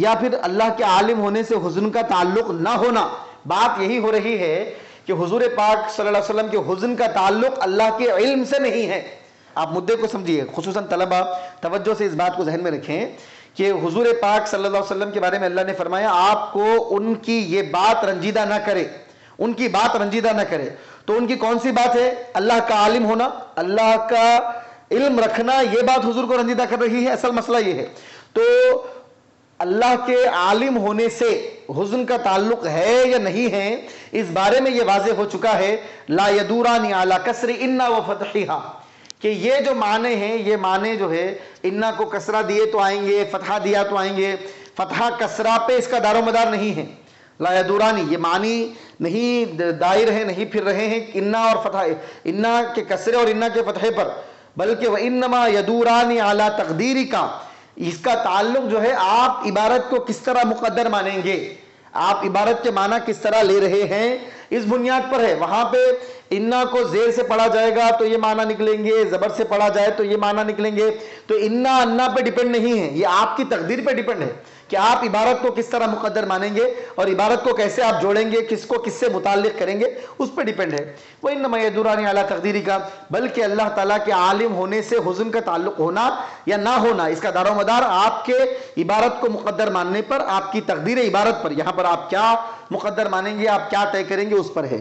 Speaker 1: یا پھر اللہ کے عالم ہونے سے حزن کا تعلق نہ ہونا، بات یہی ہو رہی ہے کہ حضور پاک صلی اللہ علیہ وسلم کے حزن کا تعلق اللہ کے علم سے نہیں ہے. آپ مدعے کو سمجھیے، خصوصاً طلبہ توجہ سے اس بات کو ذہن میں رکھیں کہ حضور پاک صلی اللہ علیہ وسلم کے بارے میں اللہ نے فرمایا آپ کو ان کی یہ بات رنجیدہ نہ کرے، ان کی بات رنجیدہ نہ کرے. تو ان کی کون سی بات ہے؟ اللہ کا عالم ہونا، اللہ کا علم رکھنا، یہ بات حضور کو رنجیدہ کر رہی ہے. اصل مسئلہ یہ ہے. تو اللہ کے عالم ہونے سے حزن کا تعلق ہے یا نہیں ہے، اس بارے میں یہ واضح ہو چکا ہے. لا یدوران علی کسر انا و فتحہا، کہ یہ جو معنی ہیں، یہ معنی جو ہے انا کو کسرہ دیے تو آئیں گے، فتحہ دیا تو آئیں گے، فتحہ کسرہ پہ اس کا دار و مدار نہیں ہے. لا یدورانی، یہ معنی نہیں دائر ہے، نہیں پھر رہے ہیں انا اور فتح، انا کے کسرے اور انا کے فتحے پر، بلکہ وَإِنَّمَا يَدُورَانِ عَلَى تَقْدِيرِكَ، اس کا تعلق جو ہے آپ عبارت کو کس طرح مقدر مانیں گے، آپ عبارت کے معنی کس طرح لے رہے ہیں، اس بنیاد پر ہے. وہاں پہ انا کو زیر سے پڑھا جائے گا تو یہ معنی نکلیں گے, زبر سے پڑھا جائے تو یہ معنی نکلیں گے. تو انا پہ ڈیپینڈ نہیں ہے, یہ آپ کی تقدیر پہ ڈیپینڈ ہے کہ آپ عبارت کو کس طرح مقدر مانیں گے اور عبارت کو کیسے آپ جوڑیں گے, کس کو کس سے متعلق کریں گے, اس پہ ڈیپینڈ ہے. وَإِنَّمَا يَدُورَانِ عَلَىٰ تَقْدِيرِ کا, بلکہ اللہ تعالیٰ کے عالم ہونے سے حزن کا تعلق ہونا یا نہ ہونا, اس کا دار و مدار آپ کے عبارت کو مقدر ماننے پر, آپ کی تقدیر عبارت پر, یہاں پر آپ کیا مقدر مانیں گے, آپ کیا طے کریں گے, اس پر ہے.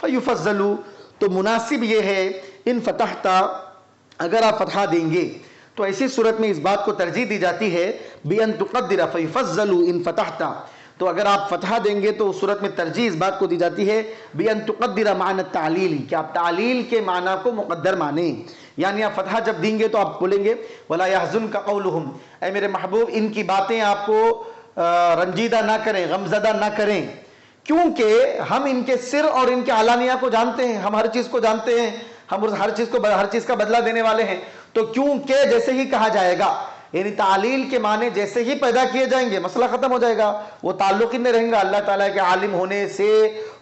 Speaker 1: فَيُفَضَّلُ, تو مناسب یہ ہے, ان فتحتا, اگر آپ فتحہ دیں گے تو ایسی صورت میں اس بات کو ترجیح دی جاتی ہے بِأَن تُقَدِّرَ فَيُفَضَّلُ إِن فَتَحْتَ, تو اگر آپ فتحہ دیں گے تو اس صورت میں ترجیح اس بات کو دی جاتی ہے بِأَن تُقَدِّرَ معنی التعلیل, کہ آپ تعلیل کے معنی کو مقدر مانیں. یعنی آپ فتحہ جب دیں گے تو آپ بولیں گے وَلَا يَحْزُنْكَ قَوْلُهُمْ, اے میرے محبوب ان کی باتیں آپ کو رنجیدہ نہ کریں, غمزدہ نہ کریں, کیونکہ ہم ان کے سر اور ان کے علانیہ کو جانتے ہیں, ہم ہر چیز کو جانتے ہیں, ہم ہر چیز کا بدلہ دینے والے ہیں. تو کیونکہ جیسے ہی کہا جائے گا, یعنی تعلیل کے معنی جیسے ہی پیدا کیے جائیں گے مسئلہ ختم ہو جائے گا, وہ تعلق ہی نہیں رہیں گا. اللہ تعالیٰ کے عالم ہونے سے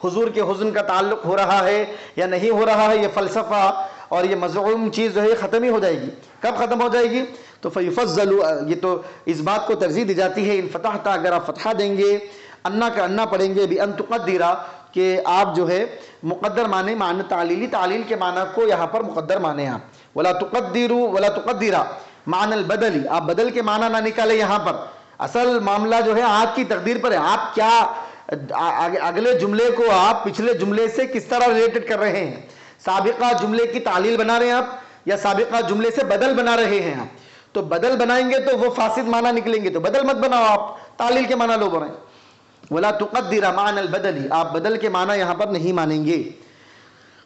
Speaker 1: حضور کے حزن کا تعلق ہو رہا ہے یا نہیں ہو رہا ہے, یہ فلسفہ اور یہ مزعوم چیز جو ہے ختم ہی ہو جائے گی. کب ختم ہو جائے گی؟ تو فیفضل, یہ تو اس بات کو ترجیح دی جاتی ہے ان فتحتا, اگر آپ فتحہ دیں گے, انا کا انا پڑھیں گے, بِأَن تُقَدِّرَ, کہ آپ جو ہے مقدر معنی, معنی تعلیلی, تعلیل کے معنی کو یہاں پر مقدر معنی آپ. وَلَا تُقَدِّرُوا وَلَا تُقَدِّرَ معنی البدلی, آپ بدل کے معنی نہ نکالے. یہاں پر اصل معاملہ جو ہے آپ کی تقدیر پر ہے, آپ کیا اگلے جملے کو آپ پچھلے جملے سے کس طرح ریلیٹڈ کر رہے ہیں. سابقہ جملے کی تعلیل بنا رہے ہیں آپ یا سابقہ جملے سے بدل بنا رہے ہیں آپ. تو بدل بنائیں گے تو وہ فاسد معنی نکلیں گے, تو بدل مت بناؤ, آپ تعلیل کے معنی لو بنائیں. وَلَا تُقَدِّرَ معنی البدلی, آپ بدل کے معنی یہاں پر نہیں مانیں گے.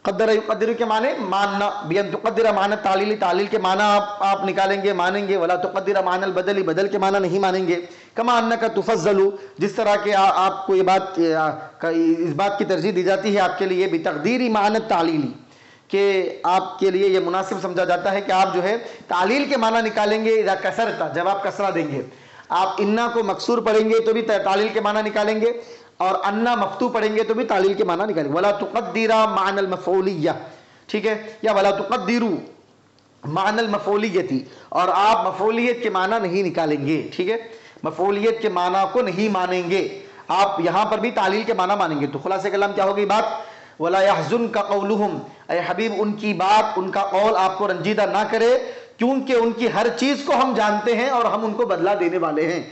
Speaker 1: قدر یقدر کے معنی ماننا, بِأَن تُقَدِّرَ معنی تعلیلی, تعلیل کے معنی آپ نکالیں گے, مانیں گے. وَلَا تُقَدِّرَ معنی البدلی, بدل کے معنی نہیں مانیں گے. کما أَنَّكَ تُفَضَّلُ, جس طرح کہ آپ کو یہ بات, اس بات کی ترجیح دی جاتی ہے آپ کے لیے بتقدیری معنی تعلیلی, کہ آپ کے لیے یہ مناسب سمجھا جاتا ہے کہ آپ جو ہے تعلیل کے معنی نکالیں گے. اذا کسرتا, جب آپ کسرہ دیں گے, آپ انا کو مکسور پڑھیں گے تو بھی تعلیل کے معنی نکالیں گے, اور انا مفتوح پڑھیں گے تو بھی تعلیل کے معنی نکالیں گے. وَلَا تُقَدِّرَ معنی المفعولیہ, ٹھیک ہے, یا وَلَا تُقَدِّرُوا معنی المفعولیتی, اور آپ مفعولیت کے معنی نہیں نکالیں گے. ٹھیک ہے, مفعولیت کے معنی کو نہیں مانیں گے, آپ یہاں پر بھی تعلیل کے معنی مانیں گے. تو خلاصہ کلام کیا ہوگی بات, وَلَا يَحْزُنْكَ قَوْلُهُمْ, اے حبیب ان کی بات, ان کا قول آپ کو رنجیدہ نہ کرے, کیونکہ ان کی ہر چیز کو ہم جانتے ہیں اور ہم ان کو بدلہ دینے والے ہیں.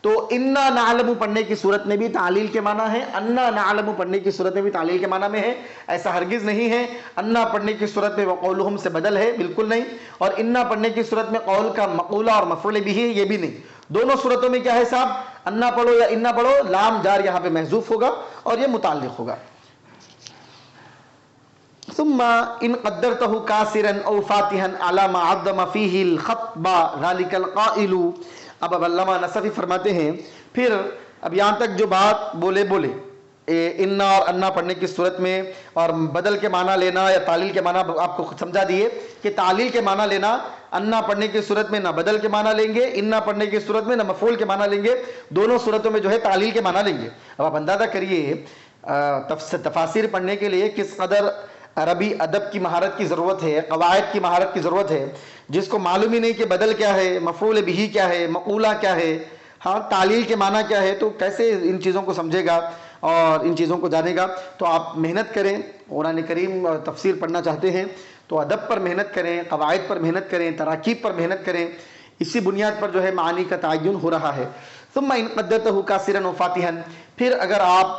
Speaker 1: تو انا نعلم پڑھنے کی صورت میں بھی تعلیل کے معنی ہے, انا نعلم پڑھنے کی صورت میں بھی تعلیل کے معنی میں ہے. ایسا ہرگز نہیں ہے انا پڑھنے کی صورت میں وقولہم سے بدل ہے, بالکل نہیں. اور انا پڑھنے کی صورت میں قول کا مقولہ اور مفعول بھی ہے, یہ بھی نہیں. دونوں صورتوں میں کیا ہے صاحب, انا پڑھو یا انا پڑھو, لام جار یہاں پہ محذوف ہوگا اور یہ متعلق ہوگا. ثم ان قدرته كاسرا او فاتحا على ما عظم فيه الخطب ذلك القائل. اب علامہ نصفی فرماتے ہیں, پھر اب یہاں تک جو بات بولے انا اور انا پڑھنے کی صورت میں اور بدل کے معنی لینا یا تعلیل کے معنی آپ کو سمجھا دیے کہ تعلیل کے معنی لینا, انا پڑھنے کی صورت میں نہ بدل کے معنی لیں گے, انا پڑھنے کی صورت میں نہ مفعول کے معنی لیں گے, دونوں صورتوں میں جو ہے تعلیل کے معنی لیں گے. اب آپ اندازہ کریے تفاسیر پڑھنے کے لیے کس قدر عربی ادب کی مہارت کی ضرورت ہے, قواعد کی مہارت کی ضرورت ہے, جس کو معلوم ہی نہیں کہ بدل کیا ہے, مفعول بھی کیا ہے, مقولہ کیا ہے, ہاں تعلیل کے معنی کیا ہے, تو کیسے ان چیزوں کو سمجھے گا اور ان چیزوں کو جانے گا. تو آپ محنت کریں, قرآن کریم تفسیر پڑھنا چاہتے ہیں تو ادب پر محنت کریں, قواعد پر محنت کریں, تراکیب پر محنت کریں, اسی بنیاد پر جو ہے معانی کا تعین ہو رہا ہے. ثم ان قدرته كاسرا وفاتحا, پھر اگر آپ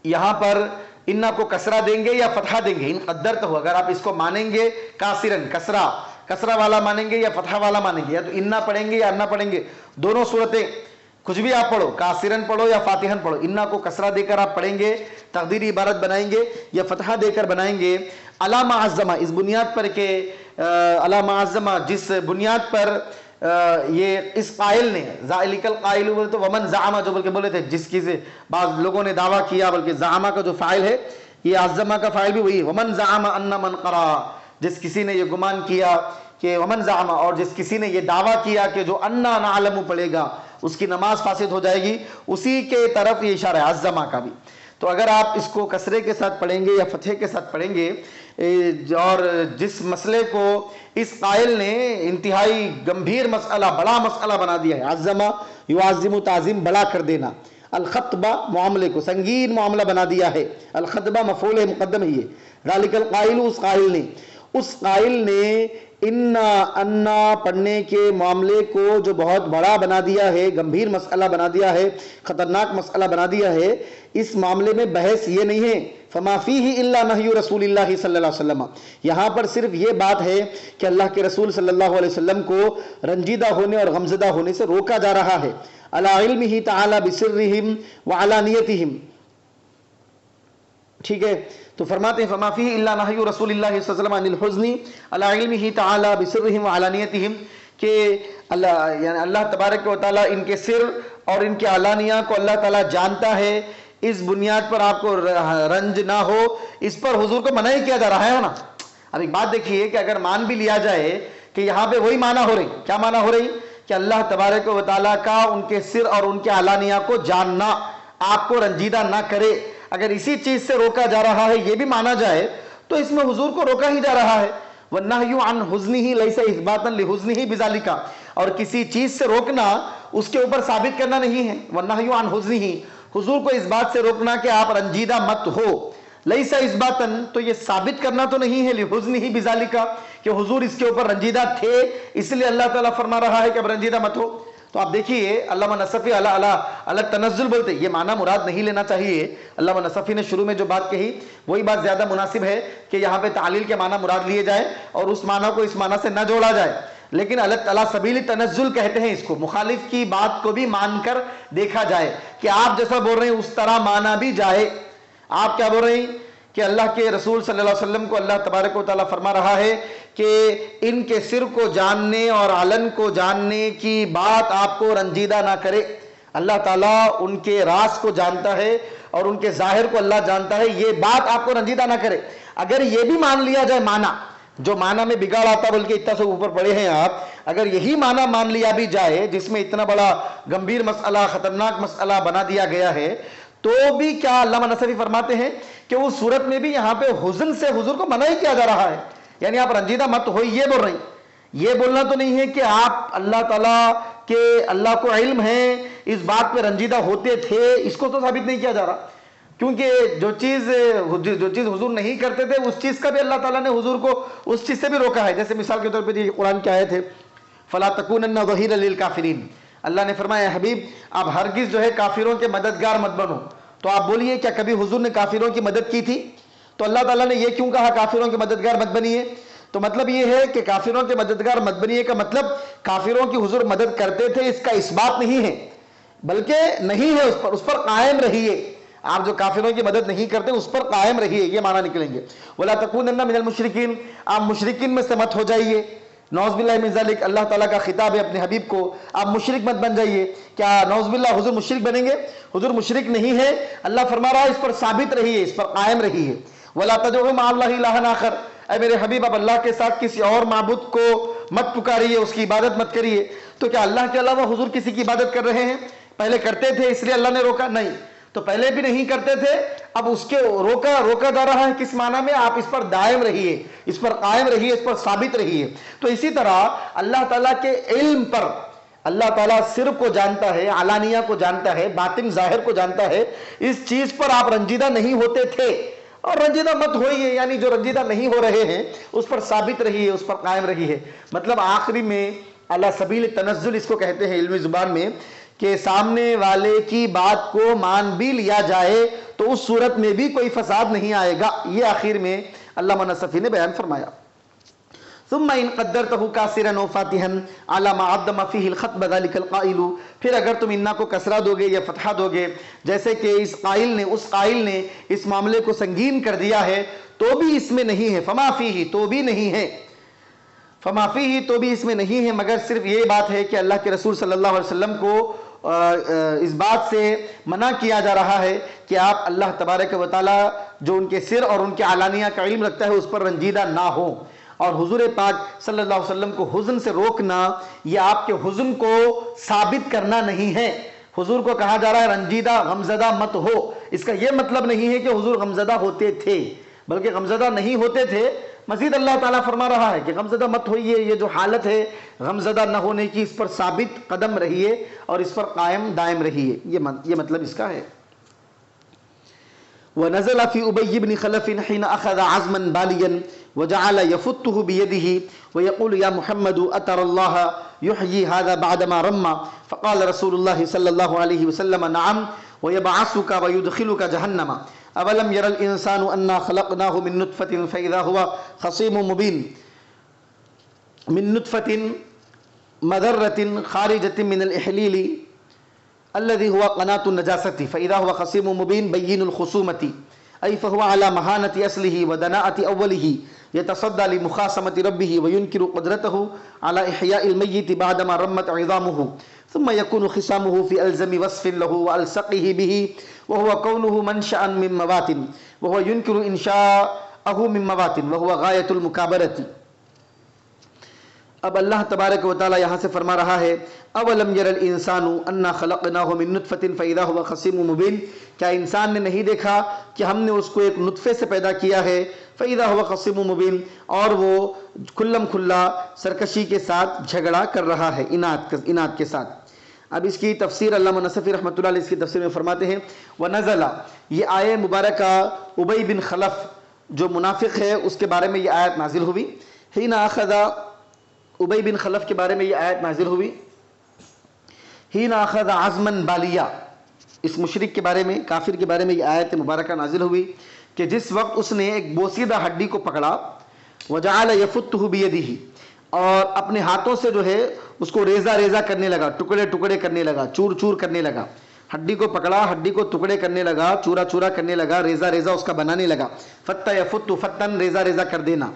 Speaker 1: یہاں پر انا کو کسرہ دیں گے یا فتحہ دیں گے, ان قدرتہ, اگر آپ اس کو مانیں گے کاسرن, کسرہ والا مانیں گے یا فتحہ والا مانیں گے, یا تو انا پڑھیں گے یا انا پڑھیں گے, دونوں صورتیں کچھ بھی آپ پڑھو, کاسرن پڑھو یا فاتحن پڑھو, انا کو کسرہ دے کر آپ پڑھیں گے, تقدیری عبارت بنائیں گے, یا فتحہ دے کر بنائیں گے. علامہ عظمہ, اس بنیاد پر کہ علامہ عظمہ, جس بنیاد پر یہ اس قائل نے ذالک القائل بولے تو ومن زعما, جو بلکہ بولے تھے جس کی سے بعض لوگوں نے دعویٰ کیا, بلکہ زعما کا جو فاعل ہے یہ عظمہ کا فاعل بھی وہی ہے, ومن زعما ان من قرأ, جس کسی نے یہ گمان کیا کہ ومن زعما, اور جس کسی نے یہ دعویٰ کیا کہ جو انا نعلم پڑھے گا اس کی نماز فاسد ہو جائے گی, اسی کے طرف یہ اشارہ ہے عظمہ کا بھی. تو اگر آپ اس کو کسرے کے ساتھ پڑھیں گے یا فتح کے ساتھ پڑھیں گے، اور جس مسئلے کو اس قائل نے انتہائی گمبھیر مسئلہ، بڑا مسئلہ بنا دیا ہے، عظمہ یعظم، تعظیم بڑا کر دینا، الخطبہ معاملے کو سنگین معاملہ بنا دیا ہے، الخطبہ مفعول مقدم ہی ہے، ذالک القائل، اس قائل نے انا پڑھنے کے معاملے کو جو بہت بڑا بنا دیا ہے، گمبھیر مسئلہ بنا دیا ہے، خطرناک مسئلہ بنا دیا ہے، اس معاملے میں بحث یہ نہیں ہے فما فیہ الا نہی رسول اللہ صلی اللہ علیہ وسلم، یہاں پر صرف یہ بات ہے کہ اللہ کے رسول صلی اللہ علیہ وسلم کو رنجیدہ ہونے اور غمزدہ ہونے سے روکا جا رہا ہے، علی علمہ تعالی بسرہم وعلانیتہم، ٹھیک ہے؟ تو فرماتے ہیں فما فیہ الا نہی رسول اللہ صلی اللہ علیہ وسلم عن الحزن علی علمہ تعالی بسرہم وعلانیتہم، کہ اللہ تبارک و تعالیٰ ان کے سر اور ان کے علانیہ کو اللہ تعالیٰ جانتا ہے، اس بنیاد پر آپ کو رنج نہ ہو، اس پر حضور کو منع ہی کیا جا رہا ہے نا۔ اب ایک بات دیکھیے کہ اگر مان بھی لیا جائے کہ یہاں پہ وہی معنی ہو رہی، کیا معنی ہو رہی؟ کہ اللہ تبارک و تعالیٰ کا ان کے سر اور ان کے علانیہ کو جاننا آپ کو رنجیدہ نہ کرے، اگر اسی چیز سے روکا جا رہا ہے یہ بھی مانا جائے تو اس میں حضور کو روکا ہی جا رہا ہے۔ وَالنَّهْيُ عَنْ حُزْنِهِ لَيْسَ إِثْبَاتًا لِحُزْنِهِ بِذَلِكَ، اور کسی چیز سے روکنا اس کے اوپر ثابت کرنا نہیں ہے۔ وَالنَّهْيُ عَنْ حُزْنِهِ، حضور کو اس بات سے روکنا کہ آپ رنجیدہ مت ہو، لَيْسَ إِثْبَاتًا، تو یہ ثابت کرنا تو نہیں ہے لِحُزْنِهِ بِذَلِكَ کہ حضور اس کے اوپر رنجیدہ تھے اس لیے اللہ تعالیٰ فرما رہا ہے کہ اب رنجیدہ مت ہو۔ تو آپ دیکھیے علامہ نصفی علی تنزل بولتے، یہ معنی مراد نہیں لینا چاہیے، علامہ نصفی نے شروع میں جو بات کہی وہی بات زیادہ مناسب ہے کہ یہاں پہ تعلیل کے معنی مراد لیے جائے اور اس معنی کو اس معنی سے نہ جوڑا جائے، لیکن علی سبیل تنزل کہتے ہیں اس کو، مخالف کی بات کو بھی مان کر دیکھا جائے کہ آپ جیسا بول رہے ہیں اس طرح مانا بھی جائے۔ آپ کیا بول رہے ہیں کہ اللہ کے رسول صلی اللہ علیہ وسلم کو اللہ تبارک و تعالیٰ فرما رہا ہے کہ ان کے سر کو جاننے اور علن کو جاننے کی بات آپ کو رنجیدہ نہ کرے، اللہ تعالیٰ ان کے راز کو جانتا ہے اور ان کے ظاہر کو اللہ جانتا ہے، یہ بات آپ کو رنجیدہ نہ کرے۔ اگر یہ بھی مان لیا جائے معنی، جو معنی میں بگاڑ آتا بلکہ اتنا سے اوپر پڑے ہیں آپ، اگر یہی معنی مان لیا بھی جائے جس میں اتنا بڑا گمبھیر مسئلہ، خطرناک مسئلہ بنا دیا گیا ہے، تو بھی کیا علامہ نصفی فرماتے ہیں کہ اس صورت میں بھی یہاں پہ حزن سے حضور کو منع ہی کیا جا رہا ہے، یعنی آپ رنجیدہ مت ہو یہ بول رہے ہیں۔ یہ بولنا تو نہیں ہے کہ آپ اللہ تعالیٰ کے اللہ کو علم ہے اس بات پہ رنجیدہ ہوتے تھے، اس کو تو ثابت نہیں کیا جا رہا، کیونکہ جو چیز حضور نہیں کرتے تھے اس چیز کا بھی اللہ تعالیٰ نے حضور کو اس چیز سے بھی روکا ہے۔ جیسے مثال کے طور پہ یہ قرآن کی آیت ہے فَلَا تَكُونَنَّ ظَهِيرًا لِلْكَافِرِينَ، اللہ نے فرمایا حبیب آپ ہرگز جو ہے کافروں کے مددگار مت بنو۔ تو آپ بولیے کیا کبھی حضور نے کافروں کی مدد کی تھی؟ تو اللہ تعالیٰ نے یہ کیوں کہا کافروں کے مددگار مت بنیے؟ تو مطلب یہ ہے کہ کافروں کے مددگار مت بنیے کا مطلب کافروں کی حضور مدد کرتے تھے اس کا اس بات نہیں ہے، بلکہ نہیں ہے، اس پر قائم رہیے، آپ جو کافروں کی مدد نہیں کرتے اس پر قائم رہیے، یہ معنی نکلیں گے۔ وَلَا تَكُونَنَّ مِنَ الْمُشْرِكِينَ، آپ مشرکین میں سے مت ہو جائیے، نعوذ باللہ من ذالک، اللہ تعالیٰ کا خطاب ہے اپنے حبیب کو، آپ مشرک مت بن جائیے۔ کیا نعوذ باللہ حضور مشرک بنیں گے؟ حضور مشرک نہیں ہے، اللہ فرما رہا ہے اس پر ثابت رہیے، اس پر قائم رہیے۔ وَلَا تَدْعُوا مَعَ اللَّهِ إِلَٰهًا آخَرَ، اے میرے حبیب اب اللہ کے ساتھ کسی اور معبود کو مت پکاریے، اس کی عبادت مت کریے۔ تو کیا اللہ کے علاوہ حضور کسی کی عبادت کر رہے ہیں؟ پہلے کرتے تھے اس لیے اللہ نے روکا؟ نہیں، تو پہلے بھی نہیں کرتے تھے، اب اس کے روکا جا رہا ہے کس معنی میں؟ آپ اس پر دائم رہیے، اس پر قائم رہیے، اس پر ثابت رہیے۔ تو اسی طرح اللہ تعالیٰ کے علم پر، اللہ تعالیٰ سر کو جانتا ہے، علانیہ کو جانتا ہے، باطن ظاہر کو جانتا ہے، اس چیز پر آپ رنجیدہ نہیں ہوتے تھے اور رنجیدہ مت ہوئیے، یعنی جو رنجیدہ نہیں ہو رہے ہیں اس پر ثابت رہیے، اس پر قائم رہیے۔ مطلب آخری میں علی سبیل تنزل اس کو کہتے ہیں علمی زبان میں، کہ سامنے والے کی بات کو مان بھی لیا جائے تو اس صورت میں بھی کوئی فساد نہیں آئے گا، یہ آخر میں علامہ نصفی نے بیان فرمایا۔ ثم ان قدرته كاسرا وفاتحا على ما عدم فيه الخطب ذلك القائل، پھر اگر تم انا کو کسرہ دو گے یا فتحہ دو گے جیسے کہ اس قائل نے اس معاملے کو سنگین کر دیا ہے تو بھی اس میں نہیں ہے، فما فيه تو بھی نہیں ہے، فما فيه تو بھی اس میں نہیں ہے، مگر صرف یہ بات ہے کہ اللہ کے رسول صلی اللہ علیہ وسلم کو اس بات سے منع کیا جا رہا ہے کہ آپ اللہ تبارک و تعالی جو ان کے سر اور ان کے علانیہ کا علم رکھتا ہے اس پر رنجیدہ نہ ہو، اور حضور پاک صلی اللہ علیہ وسلم کو حزن سے روکنا یہ آپ کے حزن کو ثابت کرنا نہیں ہے۔ حضور کو کہا جا رہا ہے رنجیدہ غمزدہ مت ہو، اس کا یہ مطلب نہیں ہے کہ حضور غمزدہ ہوتے تھے، بلکہ غمزدہ نہیں ہوتے تھے، مزید اللہ تعالیٰ فرما رہا ہے کہ غمزدہ مت ہوئیے، یہ جو حالت ہے غمزدہ نہ ہونے کی اس پر ثابت قدم رہیے اور اس پر قائم دائم رہیے، یہ مطلب اس کا ہے۔ وَنَزَلَ فِي أُبَيِّ بْنِ خَلَفٍ حِينَ أَخَذَ عَزْمًا بَالِيًا وَجَعَلَ يَفُتُّهُ بِيَدِهِ وَيَقُولُ يَا مُحَمَّدُ أَتَرَى اللَّهَ يُحْيِي هَذَا بَعْدَمَا رَمَّى فَقَالَ رسول الله صلى الله عليه وسلم نعم ويبعثك ويدخلك جهنم أولم ير الإنسان أنا خلقناه من نطفة فإذا هو خصيم مبين من نطفة مذرة خارجة من الإحليل الذي هو قناة النجاسة فإذا هو خصيم مبين بين الخصومة أي فهو على مهانة أصله ودناءة أوله يتصدى لمخاصمة ربه وينكر قدرته على إحياء الميت بعدما رمت عظامه ثم يكون خصامه في ألزم وصف له وألصقه به وهو كونه منشأ من موات وهو ينكر إنشاءه من موات وهو غاية المكابرة۔ اب اللہ تبارک و تعالی یہاں سے فرما رہا ہے اولم یر الانسان انا خلقناہ من نطفۃ فاذا هو خصیم مبین، کیا انسان نے نہیں دیکھا کہ ہم نے اس کو ایک نطفے سے پیدا کیا ہے، فاذا هو خصیم مبین، اور وہ کھلم کھلا سرکشی کے ساتھ جھگڑا کر رہا ہے، اناد کے ساتھ۔ اب اس کی تفسیر علامہ نصفی رحمۃ اللہ علیہ اس کی تفسیر میں فرماتے ہیں وَنَزَلَ، یہ آیہ مبارکہ ابی بن خلف جو منافق ہے اس کے بارے میں یہ آیت نازل ہوئی، حین اخذ، ابی بن خلف کے بارے میں یہ آیت نازل ہوئی، حین اخذ عزما بالیا، اس مشرک کے بارے میں، کافر کے بارے میں یہ آیت مبارکہ نازل ہوئی کہ جس وقت اس نے ایک بوسیدہ ہڈی کو پکڑا، وجعل یفتہ بیدہ، اور اپنے ہاتھوں سے جو ہے اس کو ریزہ ریزہ کرنے لگا، ٹکڑے ٹکڑے کرنے لگا، چور چور کرنے لگا، ہڈی کو پکڑا، ہڈی کو ٹکڑے کرنے لگا، چورا چورا کرنے لگا، ریزہ ریزہ اس کا بنانے لگا، فتہ یفتہ فتن، ریزہ ریزہ کر دینا،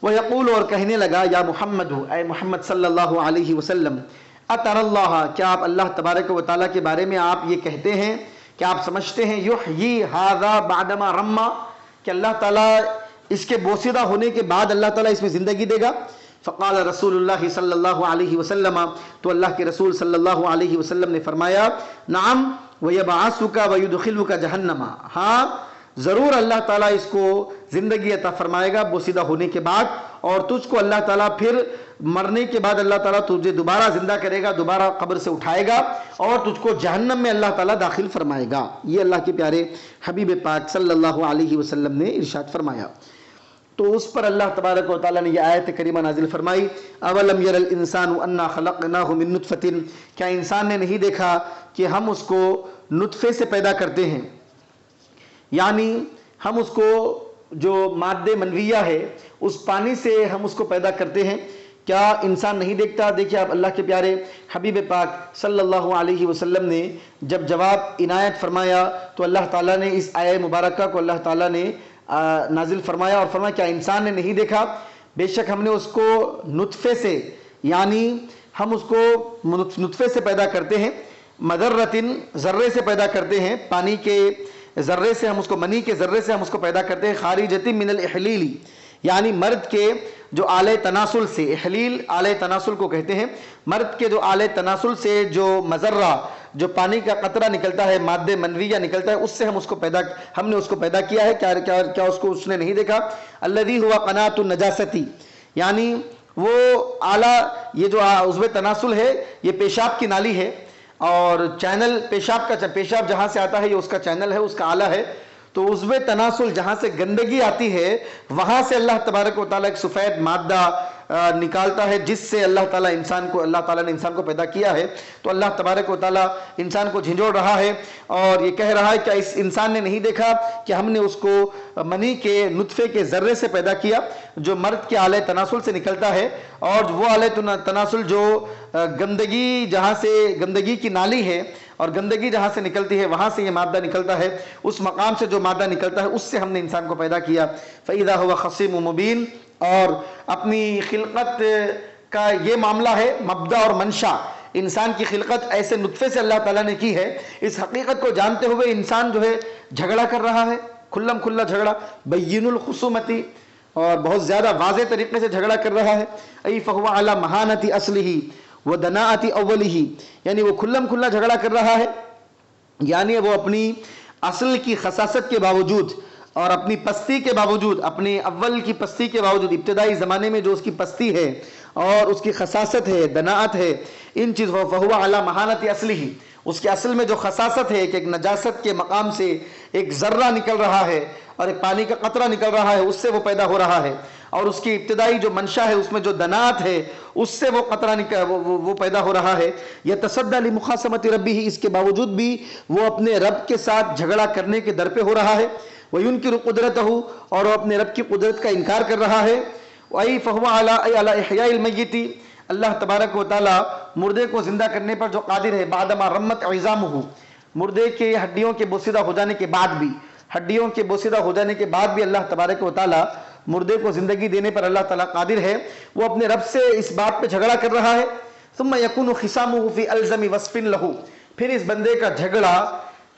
Speaker 1: وَيَقُولُ، اور کہنے لگا یا محمد، اے محمد صلی اللہ علیہ وسلم، اَتَرَى اللَّهَ، کیا آپ اللہ تبارک و تعالیٰ کے بارے میں آپ یہ کہتے ہیں، کیا آپ سمجھتے ہیں یحیی ھذا بعدما رمّا، کہ اللہ تعالیٰ اس کے بوسیدہ ہونے کے بعد اللہ تعالیٰ اس میں زندگی دے گا؟ فقال رسول اللہ صلی اللہ علیہ وسلم، تو اللہ کے رسول صلی اللہ علیہ وسلم نے فرمایا نعم وَيَبْعَثُكَ وَيُدْخِلُكَ جَهَنَّمَ، ہاں ضرور اللہ تعالیٰ اس کو زندگی عطا فرمائے گا بوسیدہ ہونے کے بعد، اور تجھ کو اللہ تعالیٰ پھر مرنے کے بعد اللہ تعالیٰ تجھے دوبارہ زندہ کرے گا، دوبارہ قبر سے اٹھائے گا اور تجھ کو جہنم میں اللہ تعالیٰ داخل فرمائے گا۔ یہ اللہ کے پیارے حبیب پاک صلی اللہ علیہ وسلم نے ارشاد فرمایا۔ تو اس پر اللہ تبارک و تعالیٰ نے یہ آیت کریمہ نازل فرمائی اولم یر الانسان انا خلقناہ من نطفۃ، کیا انسان نے نہیں دیکھا کہ ہم اس کو نطفے سے پیدا کرتے ہیں، یعنی ہم اس کو جو مادہ منویہ ہے اس پانی سے ہم اس کو پیدا کرتے ہیں، کیا انسان نہیں دیکھتا؟ دیکھیں آپ اللہ کے پیارے حبیب پاک صلی اللہ علیہ وسلم نے جب جواب عنایت فرمایا تو اللہ تعالیٰ نے اس آیہ مبارکہ کو اللہ تعالیٰ نے نازل فرمایا اور فرمایا کیا انسان نے نہیں دیکھا، بے شک ہم نے اس کو نطفے سے، یعنی ہم اس کو نطفے سے پیدا کرتے ہیں، مذرۃ، ذرے سے پیدا کرتے ہیں، پانی کے ذرے سے ہم اس کو، منی کے ذرے سے ہم اس کو پیدا کرتے ہیں، خارجۃ من الاحلیل، یعنی مرد کے جو آلہ تناسل سے، احلیل آلہ تناسل کو کہتے ہیں، مرد کے جو آلہ تناسل سے جو مذرہ، جو پانی کا قطرہ نکلتا ہے، مادہ منویہ نکلتا ہے، اس سے ہم نے اس کو پیدا کیا ہے۔ کیا اس کو اس نے نہیں دیکھا؟ الذی ہوا قناۃ النجاست، یعنی وہ آلہ، یہ جو عضو تناسل ہے یہ پیشاب کی نالی ہے، اور چینل پیشاب جہاں سے آتا ہے یہ اس کا چینل ہے، اس کا آلہ ہے۔ تو عضو تناسل جہاں سے گندگی آتی ہے وہاں سے اللہ تبارک و تعالیٰ ایک سفید مادہ نکالتا ہے جس سے اللہ تعالیٰ نے انسان کو پیدا کیا ہے۔ تو اللہ تبارک و تعالیٰ انسان کو جھنجھوڑ رہا ہے اور یہ کہہ رہا ہے کہ اس انسان نے نہیں دیکھا کہ ہم نے اس کو منی کے نطفے کے ذرے سے پیدا کیا جو مرد کے آلہ تناسل سے نکلتا ہے، اور وہ آلہ تناسل جو گندگی کی نالی ہے اور گندگی جہاں سے نکلتی ہے وہاں سے یہ مادہ نکلتا ہے، اس مقام سے جو مادہ نکلتا ہے اس سے ہم نے انسان کو پیدا کیا۔ فَإِذَا هُوَ خَصِيمٌ مُبِينٌ، اور اپنی خلقت کا یہ معاملہ ہے، مبدأ اور منشا، انسان کی خلقت ایسے نطفے سے اللہ تعالیٰ نے کی ہے، اس حقیقت کو جانتے ہوئے انسان جو ہے جھگڑا کر رہا ہے، کھلم کھلا جھگڑا، بین الخصومتی، اور بہت زیادہ واضح طریقے سے جھگڑا کر رہا ہے۔ ای فہو علی مہانت اصلہ ودناءت اولہ، یعنی وہ کھلم کھلا جھگڑا کر رہا ہے، یعنی وہ اپنی اصل کی خصاصت کے باوجود اور اپنی پستی کے باوجود، اپنی اول کی پستی کے باوجود، ابتدائی زمانے میں جو اس کی پستی ہے اور اس کی خصاصت ہے، دناعت ہے، ان چیز فہو علی مہانت اصلہ، اس کے اصل میں جو خصاصت ہے کہ ایک نجاست کے مقام سے ایک ذرہ نکل رہا ہے اور ایک پانی کا قطرہ نکل رہا ہے، اس سے وہ پیدا ہو رہا ہے، اور اس کی ابتدائی جو منشا ہے اس میں جو دناعت ہے اس سے وہ قطرہ وہ پیدا ہو رہا ہے۔ یتصدی لمخاصمۃ ربہ، اس کے باوجود بھی وہ اپنے رب کے ساتھ جھگڑا کرنے کے در پہ ہو رہا ہے۔ وینکر قدرتہ، اور وہ اپنے رب کی قدرت کا انکار کر رہا ہے۔ وَأَيْ فَهُوَ عَلَى إِحْيَاءِ الْمَيِّتِ، اللہ تبارک و تعالی مردے کو زندہ کرنے پر جو قادر ہے، بعدما رمت عظامہ، مردے کے ہڈیوں کے بوسیدہ ہو جانے کے بعد بھی، ہڈیوں کے بوسیدہ ہو جانے کے بعد بھی اللہ تبارک و تعالی مردے کو زندگی دینے پر اللہ تعالیٰ قادر ہے۔ وہ اپنے رب سے اس بات پہ جھگڑا کر رہا ہے۔ ثم یکون خصامہ فی الزم وصف لہ، پھر اس بندے کا جھگڑا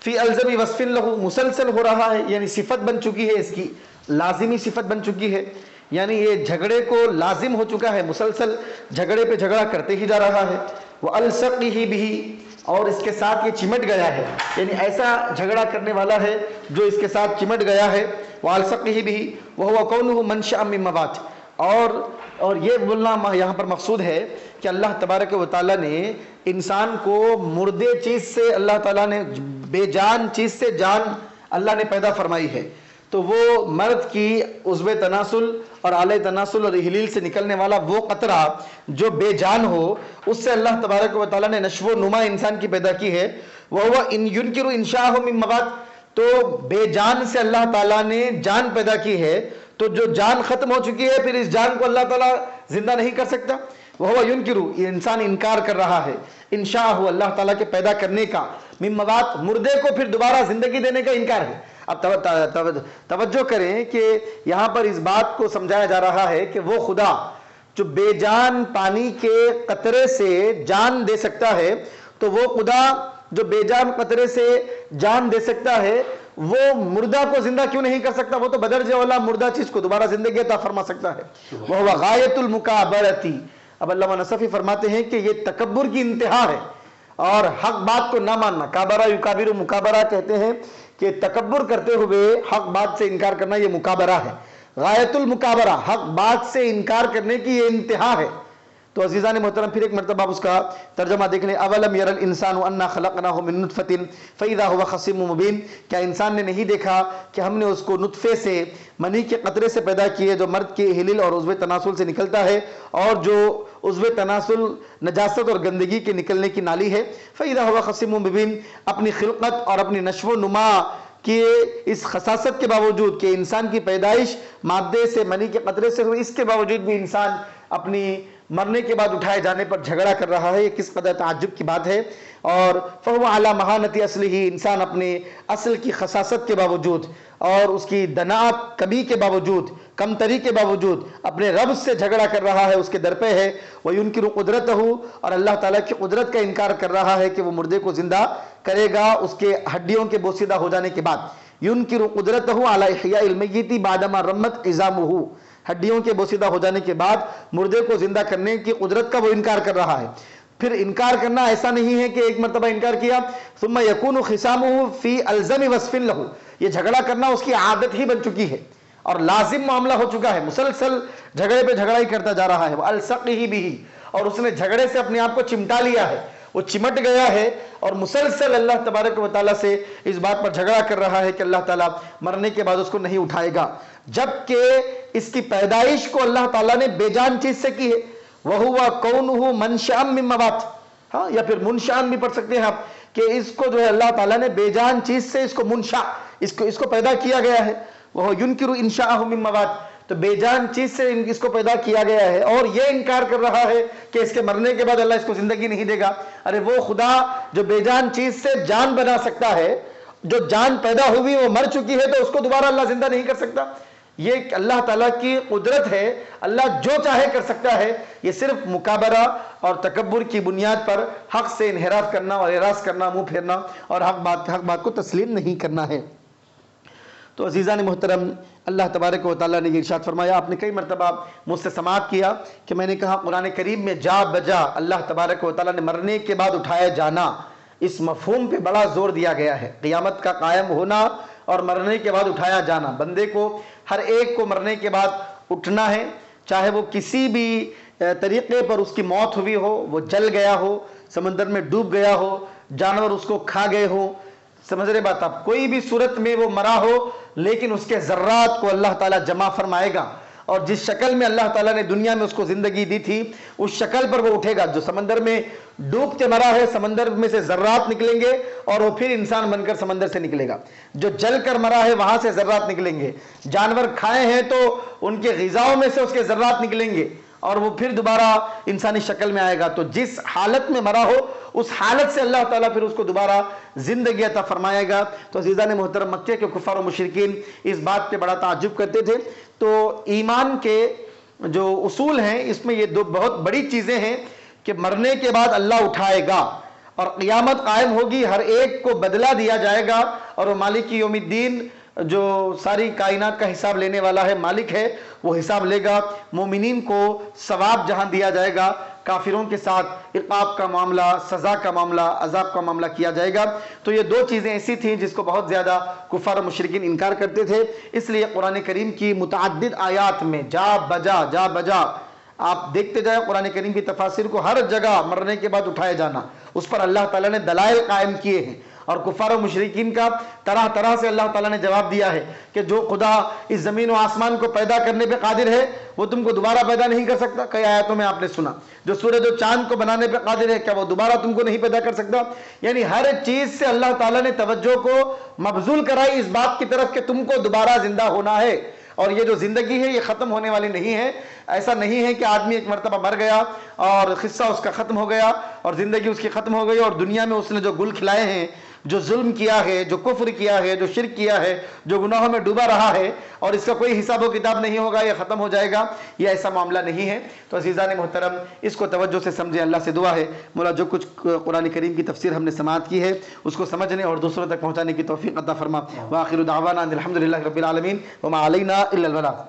Speaker 1: فی الزم وصف لہ مسلسل ہو رہا ہے، یعنی صفت بن چکی ہے، اس کی لازمی صفت بن چکی ہے، یعنی یہ جھگڑے کو لازم ہو چکا ہے، مسلسل جھگڑے پہ جھگڑا کرتے ہی جا رہا ہے۔ وَأَلْصَقِهِ بِهِ، اور اس کے ساتھ یہ چمٹ گیا ہے، یعنی ایسا جھگڑا کرنے والا ہے جو اس کے ساتھ چمٹ گیا ہے۔ وَأَلْصَقِهِ بِهِ وَهُوَ كَوْنُهُ مَنْشَأً مِّن مَّوَاتٍ، اور یہ بولنا یہاں پر مقصود ہے کہ اللہ تبارک و تعالیٰ نے انسان کو مردے چیز سے، اللہ تعالیٰ نے بے جان چیز سے جان اللہ نے پیدا فرمائی ہے، تو وہ مرد کی عضو تناسل اور آلہ تناسل اور احلیل سے نکلنے والا وہ قطرہ جو بے جان ہو، اس سے اللہ تبارک و تعالیٰ نے نشو و نما انسان کی پیدا کی ہے۔ وَهُوَ إِنْ يُنْكِرُ إِنْشَاءَهُ مِن مَّوَاتٍ، تو بے جان سے اللہ تعالیٰ نے جان پیدا کی ہے، تو جو جان ختم ہو چکی ہے پھر اس جان کو اللہ تعالیٰ زندہ نہیں کر سکتا۔ وَهُوَ يُنْكِرُ، یہ انسان انکار کر رہا ہے، انشاءہ اللہ تعالیٰ کے پیدا کرنے کا، من موات، مردے کو پھر دوبارہ زندگی دینے کا انکار ہے۔ اب توجہ کریں کہ یہاں پر اس بات کو سمجھایا جا رہا ہے کہ وہ خدا جو بے جان پانی کے قطرے سے جان دے سکتا ہے، تو وہ خدا جو بے جان قطرے سے جان دے سکتا ہے، وہ مردہ کو زندہ کیوں نہیں کر سکتا؟ وہ تو بدرجہ اولا مردہ چیز کو دوبارہ زندگی عطا فرما سکتا ہے۔ وَهُوَ غَایَةُ الْمُکَابَرَةِ، اب علامہ نصفی فرماتے ہیں کہ یہ تکبر کی انتہا ہے اور حق بات کو نہ ماننا۔ کابرہ یکابر، مکابرہ کہتے ہیں کہ تکبر کرتے ہوئے حق بات سے انکار کرنا، یہ مکابرہ ہے۔ غایت المکابرہ، حق بات سے انکار کرنے کی یہ انتہا ہے۔ تو عزیزان محترم پھر ایک مرتبہ اس کا ترجمہ دیکھ لیں۔ اولم یر الانسان انا خلقناہ من نطفۃ فاذا هو خصیم مبین، کیا انسان نے نہیں دیکھا کہ ہم نے اس کو نطفے سے، منی کے قطرے سے پیدا کیے جو مرد کے حلیل اور عضو تناسل سے نکلتا ہے، اور جو عضو تناسل نجاست اور گندگی کے نکلنے کی نالی ہے۔ فاذا هو خصیم مبین، اپنی خلقت اور اپنی نشو و نما کہ اس خصاصت کے باوجود کہ انسان کی پیدائش مادے سے، منی کے قطرے سے ہوئی، اس کے باوجود بھی انسان اپنی مرنے کے بعد اٹھائے جانے پر جھگڑا کر رہا ہے، یہ کس قدر تعجب کی بات ہے۔ اور فہو علی مہانت اصلہ، انسان اپنے اصل کی خصاصت کے باوجود اور اس کی دناعت کمی کے باوجود، کمتری کے باوجود اپنے رب سے جھگڑا کر رہا ہے، اس کے در پہ ہے۔ وَيُنْكِرُ قُدْرَتَهُ، اور اللہ تعالیٰ کی قدرت کا انکار کر رہا ہے کہ وہ مردے کو زندہ کرے گا اس کے ہڈیوں کے بوسیدہ ہو جانے کے بعد۔ يُنْكِرُ قُدْرَتَهُ عَلَى إِحْيَاءِ الْمَيِّتِ بَعْدَمَا رَمَّتْ عِظَامُهُ، ہڈیوں کے بوسیدہ ہو جانے کے بعد مردے کو زندہ کرنے کی قدرت کا وہ انکار کر رہا ہے۔ پھر انکار کرنا ایسا نہیں ہے کہ ایک مرتبہ انکار کیا ثم یکون خصامہ فی الزم وصف لہ، یہ جھگڑا کرنا اس کی عادت ہی بن چکی ہے اور لازم معاملہ ہو چکا ہے، مسلسل جھگڑے پہ جھگڑا ہی کرتا جا رہا ہے۔ وَأَلْصَقِهِ بِهِ، اور اس نے جھگڑے سے اپنے آپ کو چمٹا لیا ہے، وہ چمٹ گیا ہے اور مسلسل اللہ تبارک و تعالیٰ سے اس بات پر جھگڑا کر رہا ہے کہ اللہ تعالیٰ مرنے کے بعد اس کو نہیں اٹھائے گا، جبکہ اس کی پیدائش کو اللہ تعالیٰ نے بے جان چیز سے کی ہے۔ وَهُوَ كَوْنُهُ مَنْشَأً مِّن مَّوَاتٍ، ہاں یا پھر منشأً بھی پڑھ سکتے ہیں آپ کہ اس کو جو ہے اللہ تعالیٰ نے بے جان چیز سے اس کو منشا، اس کو پیدا کیا گیا ہے۔ وہ يُنْكِرُ إِنشَاءَهُ مِن مَّوَاتٍ، تو بے جان چیز سے اس کو پیدا کیا گیا ہے اور یہ انکار کر رہا ہے کہ اس کے مرنے کے بعد اللہ اس کو زندگی نہیں دے گا۔ ارے وہ خدا جو بے جان چیز سے جان بنا سکتا ہے، جو جان پیدا ہوئی وہ مر چکی ہے، تو اس کو دوبارہ اللہ زندہ نہیں کر سکتا؟ یہ اللہ تعالیٰ کی قدرت ہے، اللہ جو چاہے کر سکتا ہے۔ یہ صرف مکابرہ اور تکبر کی بنیاد پر حق سے انحراف کرنا اور اعراض کرنا، منہ پھیرنا اور حق بات کو تسلیم نہیں کرنا ہے۔ تو عزیزان محترم، اللہ تبارک و تعالیٰ نے یہ ارشاد فرمایا، آپ نے کئی مرتبہ مجھ سے سماعت کیا کہ میں نے کہا قرآن کریم میں جا بجا اللہ تبارک و تعالیٰ نے مرنے کے بعد اٹھایا جانا اس مفہوم پہ بڑا زور دیا گیا ہے، قیامت کا قائم ہونا اور مرنے کے بعد اٹھایا جانا۔ بندے کو ہر ایک کو مرنے کے بعد اٹھنا ہے، چاہے وہ کسی بھی طریقے پر اس کی موت ہوئی ہو، وہ جل گیا ہو، سمندر میں ڈوب گیا ہو، جانور اس کو کھا گئے ہو، سمجھ رہے بات آپ، کوئی بھی صورت میں وہ مرا ہو لیکن اس کے ذرات کو اللہ تعالیٰ جمع فرمائے گا، اور جس شکل میں اللہ تعالیٰ نے دنیا میں اس کو زندگی دی تھی اس شکل پر وہ اٹھے گا۔ جو سمندر میں ڈوب کے مرا ہے، سمندر میں سے ذرات نکلیں گے اور وہ پھر انسان بن کر سمندر سے نکلے گا۔ جو جل کر مرا ہے وہاں سے ذرات نکلیں گے، جانور کھائے ہیں تو ان کے غذاؤں میں سے اس کے ذرات نکلیں گے اور وہ پھر دوبارہ انسانی شکل میں آئے گا۔ تو جس حالت میں مرا ہو اس حالت سے اللہ تعالیٰ پھر اس کو دوبارہ زندگی عطا فرمائے گا۔ تو عزیزان محترم، مکے کے کفار و مشرکین اس بات پہ بڑا تعجب کرتے تھے۔ تو ایمان کے جو اصول ہیں اس میں یہ دو بہت بڑی چیزیں ہیں کہ مرنے کے بعد اللہ اٹھائے گا اور قیامت قائم ہوگی، ہر ایک کو بدلہ دیا جائے گا، اور وہ مالک یوم الدین جو ساری کائنات کا حساب لینے والا ہے، مالک ہے، وہ حساب لے گا۔ مومنین کو ثواب جہاں دیا جائے گا، کافروں کے ساتھ عقاب کا معاملہ، سزا کا معاملہ، عذاب کا معاملہ کیا جائے گا۔ تو یہ دو چیزیں ایسی تھیں جس کو بہت زیادہ کفار و مشرکین انکار کرتے تھے، اس لیے قرآن کریم کی متعدد آیات میں جا بجا آپ دیکھتے جائیں قرآن کریم کی تفاسیر کو، ہر جگہ مرنے کے بعد اٹھائے جانا، اس پر اللہ تعالیٰ نے دلائل قائم کیے ہیں، اور کفار و مشرکین کا طرح طرح سے اللہ تعالیٰ نے جواب دیا ہے کہ جو خدا اس زمین و آسمان کو پیدا کرنے پہ قادر ہے وہ تم کو دوبارہ پیدا نہیں کر سکتا؟ کئی آیاتوں میں آپ نے سنا، جو سورج و چاند کو بنانے پہ قادر ہے، کیا وہ دوبارہ تم کو نہیں پیدا کر سکتا؟ یعنی ہر چیز سے اللہ تعالیٰ نے توجہ کو مبذول کرائی اس بات کی طرف کہ تم کو دوبارہ زندہ ہونا ہے، اور یہ جو زندگی ہے یہ ختم ہونے والی نہیں ہے۔ ایسا نہیں ہے کہ آدمی ایک مرتبہ مر گیا اور قصہ اس کا ختم ہو گیا اور زندگی اس کی ختم ہو گئی، اور دنیا میں اس نے جو گل کھلائے ہیں، جو ظلم کیا ہے، جو کفر کیا ہے، جو شرک کیا ہے، جو گناہوں میں ڈوبا رہا ہے، اور اس کا کوئی حساب و کتاب نہیں ہوگا، یہ ختم ہو جائے گا، یہ ایسا معاملہ نہیں ہے۔ تو عزیزان محترم، اس کو توجہ سے سمجھیں، اللہ سے دعا ہے مولا جو کچھ قرآن کریم کی تفسیر ہم نے سماعت کی ہے اس کو سمجھنے اور دوسروں تک پہنچانے کی توفیق عطا فرما۔ وآخر دعوانا ان الحمد للہ رب العالمین وما علینا الا البلاغ۔